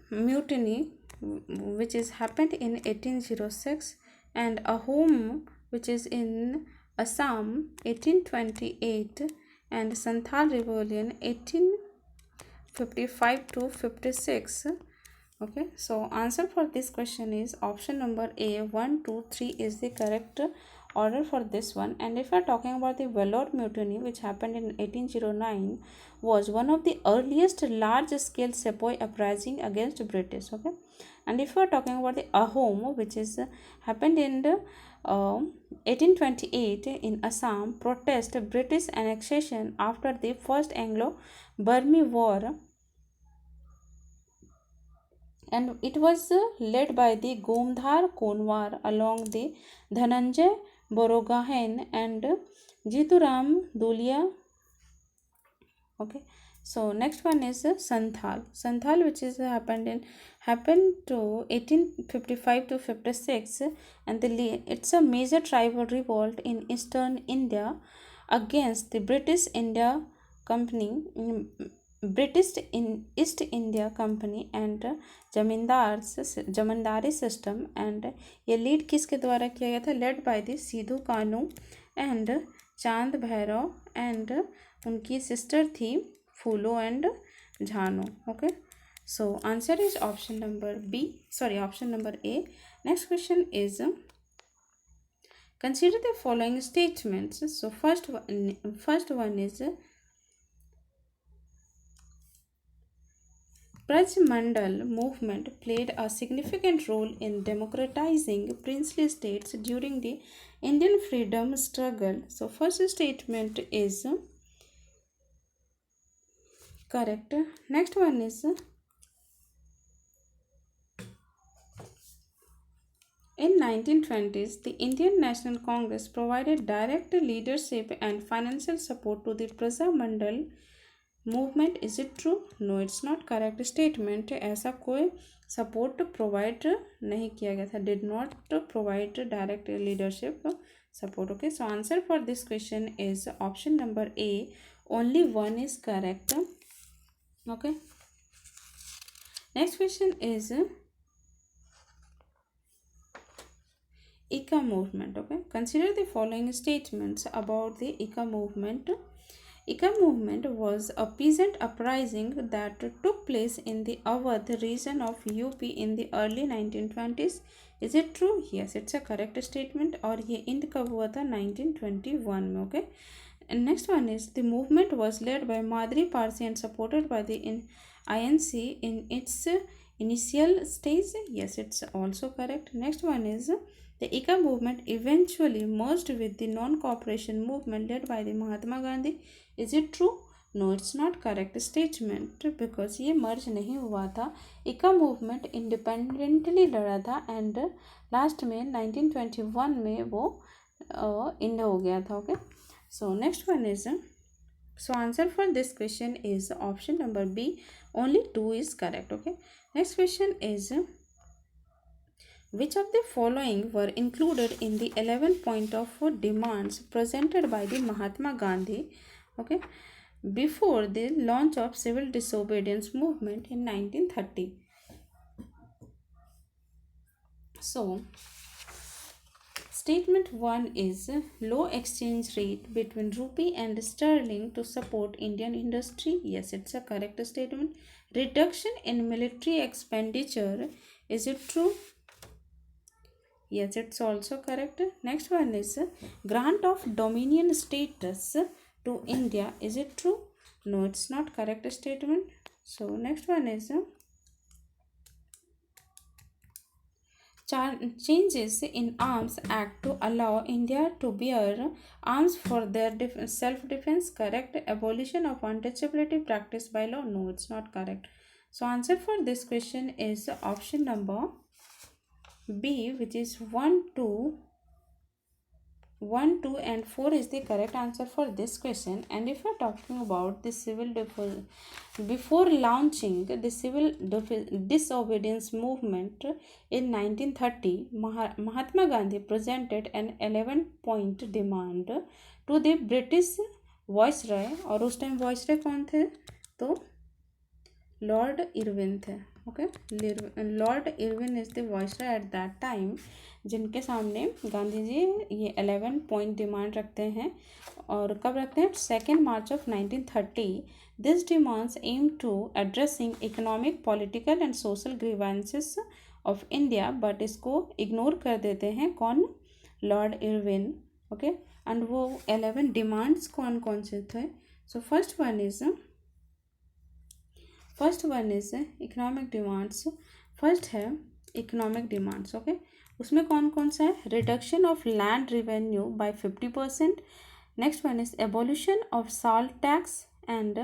which is happened in 1806, and Ahom which is in Assam 1828, and Santhal rebellion 1855 to 56. Okay, so answer for this question is option number A, 1, 2, 3 is the correct order for this one. And if we are talking about the Vellore mutiny which happened in 1809, was one of the earliest large scale sepoy uprising against British. Okay, and if we are talking about the Ahom which is happened in the 1828 in Assam, protest British annexation after the first Anglo-Burmese war, and it was led by the Gomdhar Konwar along the Dhananjay Borogahen and Jituram Dulia. Okay, so next one is Santhal which is happened to 1855 to 56, and it's a major tribal revolt in eastern India against the British East India Company and zamindari system. And ये lead किसके द्वारा किया गया था? Led by the Sidhu Kanhu and Chand Bhairav, and उनकी sister थी Phulo and Jhano. Okay, so answer is option number B, sorry option number A. Next question is consider the following statements. So first one is Braj Mandal movement played a significant role in democratizing princely states during the Indian freedom struggle. So first statement is correct. Next one is In 1920s, the Indian National Congress provided direct leadership and financial support to the Praja Mandal movement. Is it true? No, it's not correct statement. ऐसा कोई support provide नहीं किया गया था. Did not provide direct leadership support. Okay, so answer for this question is option number A. Only one is correct. Okay. Next question is ICA movement. Okay, consider the following statements about the ICA movement. ICA movement was a peasant uprising that took place in the Awadh region of UP in the early 1920s. Is it true? Yes, it's a correct statement. और ये end कब हुआ था? 1921 में. Okay. And next one is the movement was led by Madri Parsi and supported by the INC in its initial stage. Yes, it's also correct. Next one is the ICA movement eventually merged with the non-cooperation movement led by the Mahatma Gandhi. Is it true? No, it's not correct statement because ये merge नहीं हुआ था. ICA movement independently लड़ा था and last में 1921 में वो end हो गया था. Okay. So next one is so answer for this question is option number B. Only 2 is correct. Okay. Next question is which of the following were included in the 11 point of demands presented by the Mahatma Gandhi, okay, before the launch of civil disobedience movement in 1930? So statement 1 is low exchange rate between rupee and sterling to support Indian industry. Yes, it's a correct statement. Reduction in military expenditure. Is it true? Yes, it's also correct. Next one is grant of dominion status to India. Is it true? No, it's not correct statement. So next one is changes in Arms Act to allow India to bear arms for their self-defense. Correct. Abolition of untouchability practiced by law. No, it's not correct. So answer for this question is option number B, which is 1, 2 and 4 is the correct answer for this question. And if we're talking about the before launching the civil disobedience movement in 1930, Mahatma Gandhi presented an 11-point demand to the British Viceroy. और उस time Viceroy कौन थे? तो Lord Irwin थे. Okay, Lord Irwin is the viceroy at that time, जिनके सामने गांधी जी ये 11 point demand रखते हैं. और कब रखते हैं? 2 March of 1930. This demands aim to addressing economic, political and social grievances of India, but इसको इग्नोर कर देते हैं कौन? Lord Irwin. ओके, एंड वो 11 डिमांड्स कौन कौन से थे? So first one is economic demands. First है इकोनॉमिक डिमांड्स. ओके, उसमें कौन कौन सा है? Reduction of land revenue by 50%. Next one is abolition of salt tax, and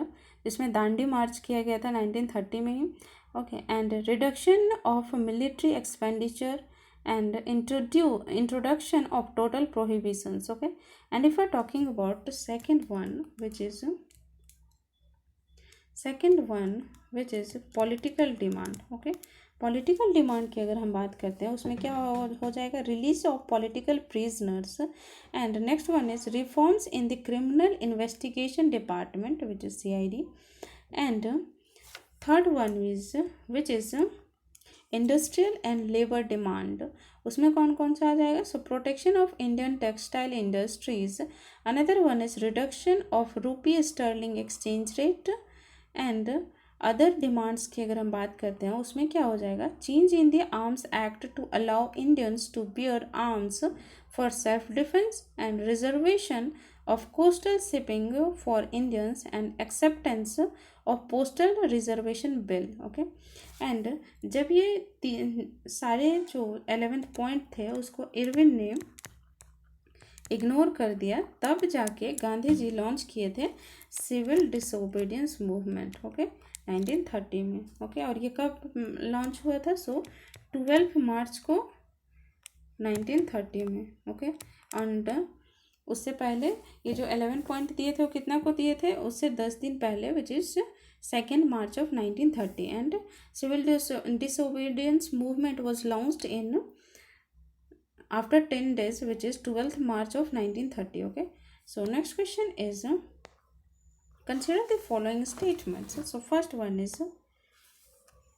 जिसमें दांडी मार्च किया गया था 1930 में ही. Okay, and reduction of military expenditure and introduction of total prohibitions. Okay, and if we're talking about the second one which is political demand. Okay, political demand की अगर हम बात करते हैं उसमें क्या हो जाएगा? Release of political prisoners. And next one is reforms in the criminal investigation department which is CID. And third one is which is industrial and labour demand. उसमें कौन कौन सा आ जाएगा? So protection of Indian textile industries. Another one is reduction of rupee sterling exchange rate. And other demands की अगर हम बात करते हैं उसमें क्या हो जाएगा? Change in the arms act to allow Indians to bear arms for self defence, and reservation of coastal shipping for Indians, and acceptance of postal reservation bill. Okay, and जब ये सारे जो 11 पॉइंट थे उसको इरविन ने ignore कर दिया, तब जाके गांधी जी लॉन्च किए थे सिविल डिसोबीडियंस मूवमेंट. ओके, 1930 में. ओके, और ये कब लॉन्च हुआ था? सो 12 मार्च को 1930 में, ओके। एंड उससे पहले ये जो 11 पॉइंट दिए थे वो कितना को दिए थे, उससे 10 दिन पहले, which is 2 March of 1930। And civil disobedience movement was launched in after 10 days, which is 12th March of 1930, okay. So next question is, consider the following statements. So first one is,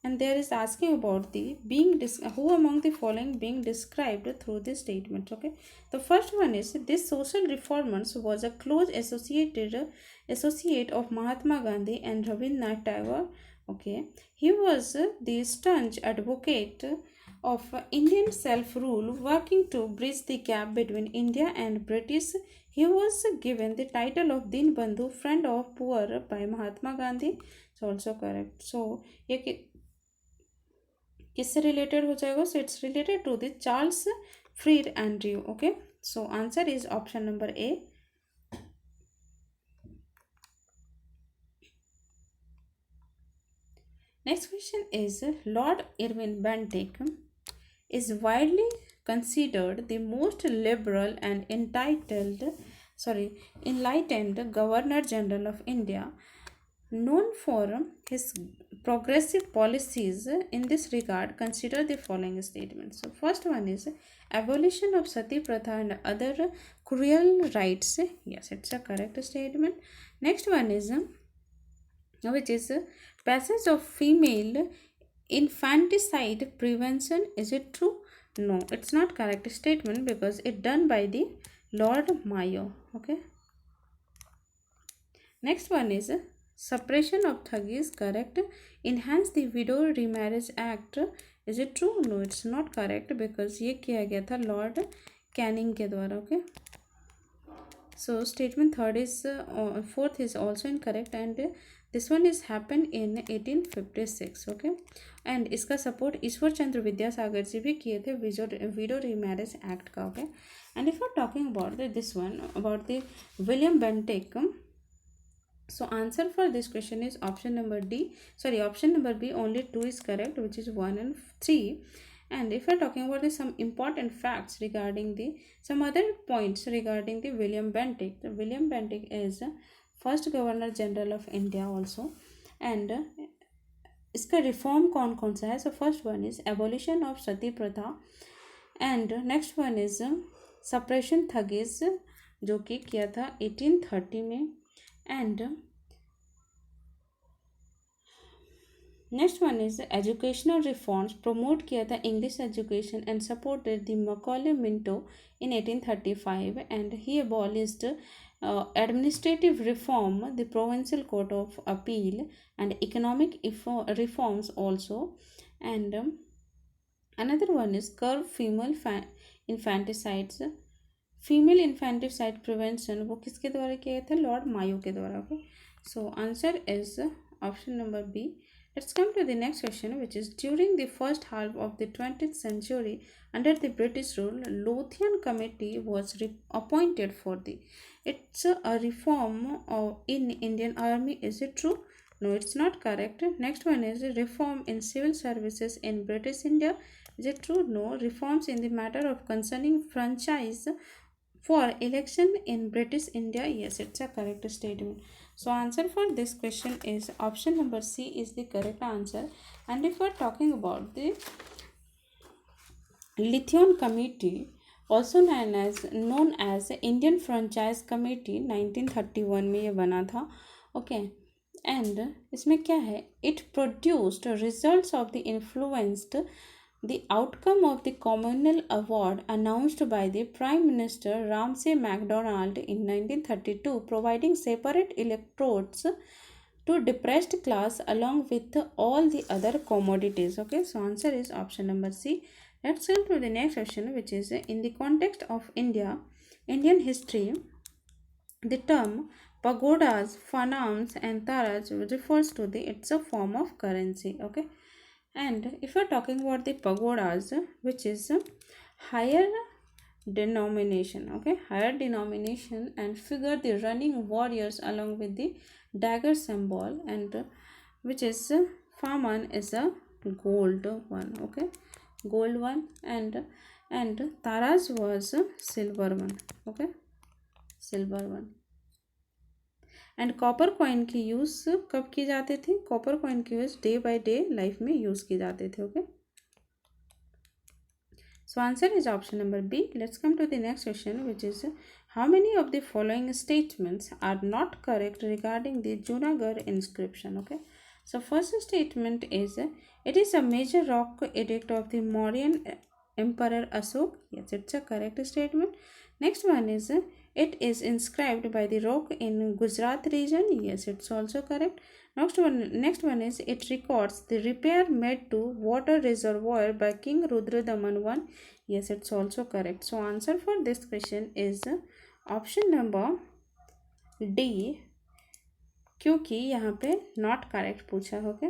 and there is asking about the who among the following being described through this statement, okay. The first one is, this social reformers was a close associate of Mahatma Gandhi and Rabindranath Tagore, okay. He was the staunch advocate of Indian self-rule, working to bridge the gap between India and British. He was given the title of Din Bandhu, friend of poor, by Mahatma Gandhi. It's also correct. So ये किससे related हो जाएगा? So it's related to the Charles Freer Andrews, okay. So answer is option number A. Next question is, Lord Irwin Bentinck is widely considered the most liberal and enlightened Governor General of India, known for his progressive policies. In this regard, consider the following statements. So first one is, abolition of sati pratha and other cruel rights. Yes, it's a correct statement. Next one is, which is, passage of female infanticide prevention. Is it true? No, it's not correct statement because it done by the Lord Mayo, okay. Next one is, suppression of thuggery is correct. Enhance the widow remarriage act. Is it true? No, it's not correct because ये किया गया था Lord Canning के द्वारा, okay. So statement fourth is also incorrect, and this one is happened in 1856, okay. And इसका support Ishwar Chandra Vidyasagar ji भी किए थे विडो रीमैरेज एक्ट का, okay. And if we're talking about this one about the William Bentinck, so answer for this question is option number option number B. Only 2 is correct, which is 1 and 3. And if we're talking about some important facts regarding some other points regarding the William Bentinck, the William Bentinck is first Governor General of India also. And इसका reform कौन कौन सा है? So first one is abolition of sati प्रथा, and next one is suppression thuggees, जो कि किया था 1830 में, and next one is educational reforms, promote किया था English education and supported the Macaulay Minto in 1835, and he abolished administrative reform, the provincial court of appeal, and economic reforms also. And another one is curb female infanticides, female infanticide prevention, वो किसके द्वारा किया था? Lord Mayo के द्वारा, okay. So answer is option number B. Let's come to the next question, which is, during the first half of the 20th century, under the British rule, Lothian Committee was appointed for it's a reform in Indian Army. Is it true? No, it's not correct. Next one is reform in civil services in British India. Is it true? No. Reforms in the matter of concerning franchise for election in British India. Yes, it's a correct statement. So answer for this question is option number C is the correct answer. And if we are talking about the Lithion Committee, also known as Indian Franchise Committee, 1931 में ये बना था, okay. And इसमें क्या है? It produced results of the influenced the outcome of the communal award announced by the Prime Minister Ramsay MacDonald in 1932, providing separate electrodes to depressed class along with all the other commodities, okay. So answer is option number C. Let's come to the next question, which is, in the context of Indian history, the term pagodas, fanams, and taras refers to it's a form of currency, okay. And if we're talking about the pagodas, which is higher denomination, okay, higher denomination, and figure the running warriors along with the dagger symbol, and which is faman is a gold one, okay, gold one. And and Taras was silver one. Okay, silver one. And copper coin की use कब की जाती थी? Copper coin की use day by day life में use की जाते थे. Okay, so answer is option number B. Let's come to the next question, which is how many of the following statements are not correct regarding the Junagarh inscription? Okay, so first statement is it is a major rock edict of the Mauryan Emperor Ashok. Yes, it's a correct statement. Next one is it is inscribed by the rock in Gujarat region. Yes, it's also correct. Next one is it records the repair made to water reservoir by King Rudradaman I. Yes, it's also correct. So answer for this question is option number D, क्योंकि यहाँ पे not correct पूछा. Okay,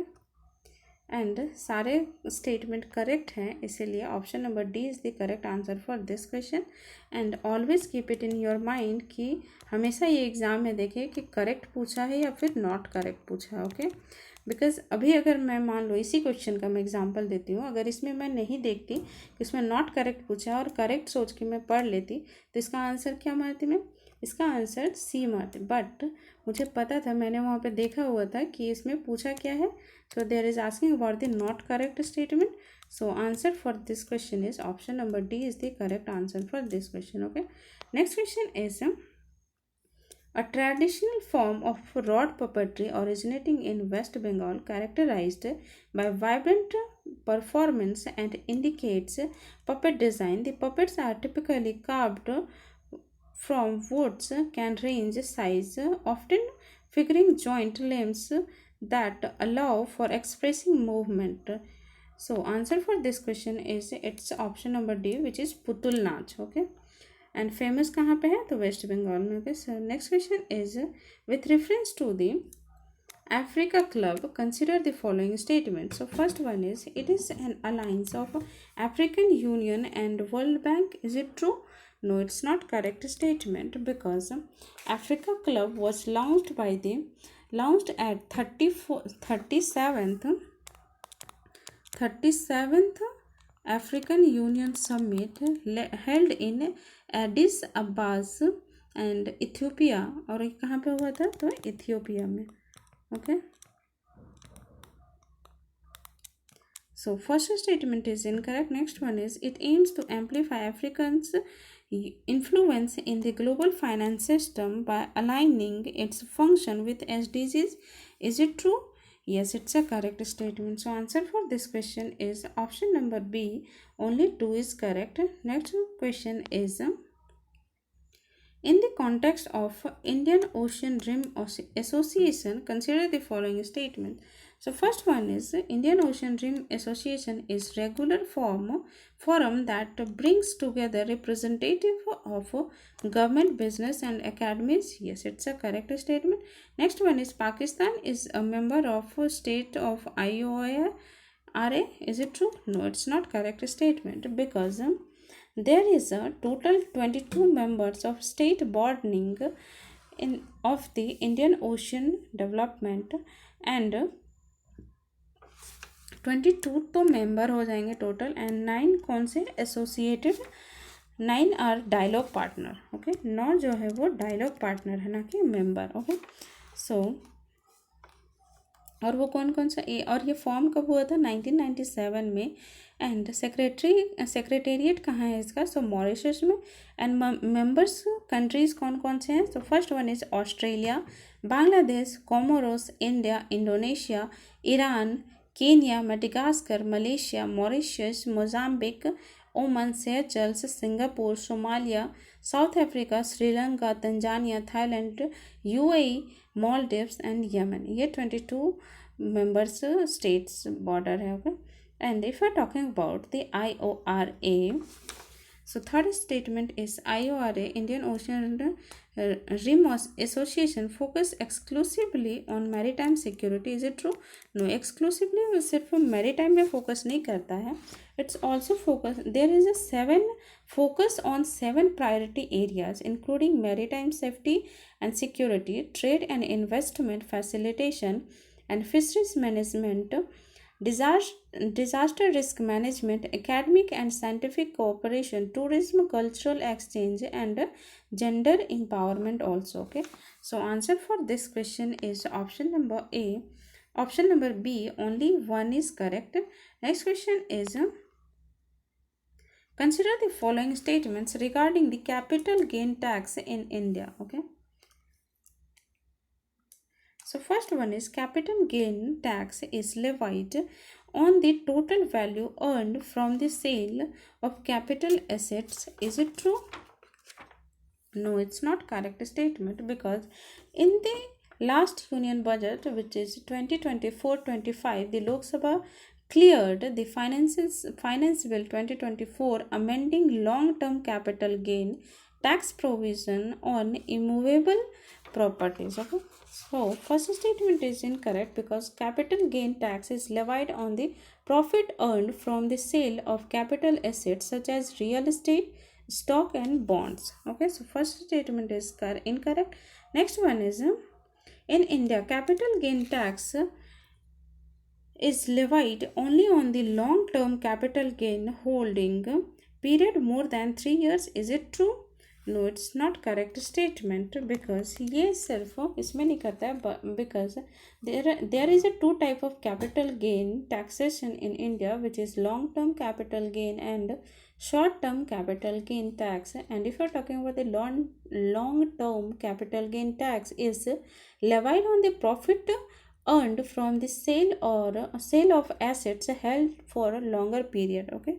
and सारे statement correct हैं, इसीलिए option number D is the correct answer for this question. And always keep it in your mind कि हमेशा ये एग्ज़ाम में देखें कि करेक्ट पूछा है या फिर नॉट करेक्ट पूछा है. ओके, बिकॉज अभी अगर मैं मान लो इसी क्वेश्चन का मैं एग्जांपल देती हूँ, अगर इसमें मैं नहीं देखती कि इसमें नॉट करेक्ट पूछा है और करेक्ट सोच के मैं पढ़ लेती तो इसका आंसर क्या मारती मैं? इसका आंसर सी मारती. बट मुझे पता था, मैंने वहाँ पे देखा हुआ था कि इसमें पूछा क्या है. So there is asking about the not correct statement. So answer for this question is option number D is the correct answer for this question. Okay. Next question is a traditional form of rod puppetry originating in West Bengal, characterized by vibrant performance and indicates puppet design. The puppets are typically carved from woods, can range size, often figuring joint limbs that allow for expressing movement. So answer for this question is it's option number D, which is Putul नाच. Okay, and famous कहाँ पे है? तो waste Bengal में. Okay, so next question is with reference to the Africa Club, consider the following statement. So first one is it is an alliance of African Union and World Bank. Is it true? No, it's not correct statement, because Africa Club was launched at 37th African Union Summit held in Addis Ababa and Ethiopia. और ये कहाँ पे हुआ था? तो Ethiopia में. Okay, so first statement is incorrect. Next one is it aims to amplify Africans' influence in the global finance system by aligning its function with SDGs. Is it true? Yes, it's a correct statement. So answer for this question is option number B. Only 2 is correct. Next question is in the context of Indian Ocean Rim Association, consider the following statement. So first one is Indian Ocean Rim Association is regular forum that brings together representative of government, business and academies. Yes, it's a correct statement. Next one is Pakistan is a member of state of IORA. Is it true? No, it's not correct statement, because there is a total 22 members of state boarding of the Indian Ocean Development, and 22 तो member हो जाएंगे total, and 9 कौन से? Associated. 9 are dialogue partner. Okay, 9 जो है वो dialogue partner है, ना कि मेंबर. ओके, सो और वो कौन कौन सा और ये फॉर्म कब हुआ था? 1997 में. एंड सेक्रेटेरिएट कहाँ है इसका? सो मॉरिशस में. एंड मेंबर्स कंट्रीज कौन कौन से हैं? So first one is Australia, Bangladesh, Comoros, India, Indonesia, Iran, Kenya, Madagascar, Malaysia, Mauritius, Mozambique, Oman, Seychelles, Singapore, Somalia, South Africa, Sri Lanka, Tanzania, Thailand, UAE, Maldives and Yemen. ये 22 members states border है. Okay, and if you are talking about the IORA, so third statement is IORA, Indian Ocean Rim Association, focus exclusively on maritime security. Is it true? No, exclusively वो सिर्फ maritime में focus नहीं करता है. It's also focus. There is a focus on 7 priority areas, including maritime safety and security, trade and investment facilitation, and fisheries management, disaster risk management, academic and scientific cooperation, tourism, cultural exchange, and gender empowerment also. Okay, so answer for this question is option number A. Option number B, only one is correct. Next question is consider the following statements regarding the capital gain tax in India. Okay, so first one is capital gain tax is levied on the total value earned from the sale of capital assets. Is it true? No, it's not correct statement, because in the last union budget, which is 2024-25, the Lok Sabha cleared the finance bill 2024 amending long term capital gain tax provision on immovable properties. Okay, so first statement is incorrect, because capital gain tax is levied on the profit earned from the sale of capital assets such as real estate, stock and bonds. Okay, so first statement is incorrect. Next one is in India, capital gain tax is levied only on the long term capital gain holding period more than 3 years. Is it true? No, it's not correct statement, because ये सिर्फ इसमें नहीं करता है, because there is a two type of capital gain taxation in India, which is long term capital gain and short term capital gain tax. And if you're talking about the long term capital gain tax is levied on the profit earned from the sale or sale of assets held for a longer period. Okay,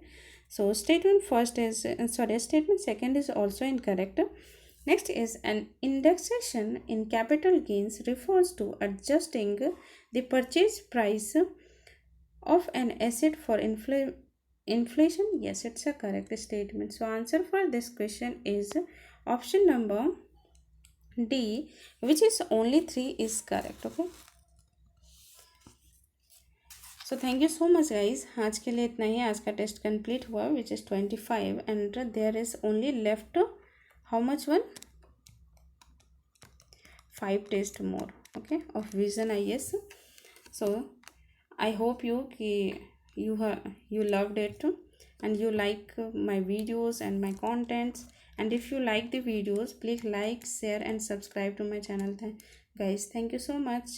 so statement first is statement second is also incorrect. Next is an indexation in capital gains refers to adjusting the purchase price of an asset for inflation. Yes, it's a correct statement. So answer for this question is option number D, which is only 3 is correct. Okay, so thank you so much guys. आज के लिए इतना ही. आज का test complete हुआ which is 25 and there is only left how much one 5 test more. Okay, of vision IAS. So I hope you कि you loved it and you like my videos and my contents, and if you like the videos please like, share and subscribe to my channel. Guys, thank you so much.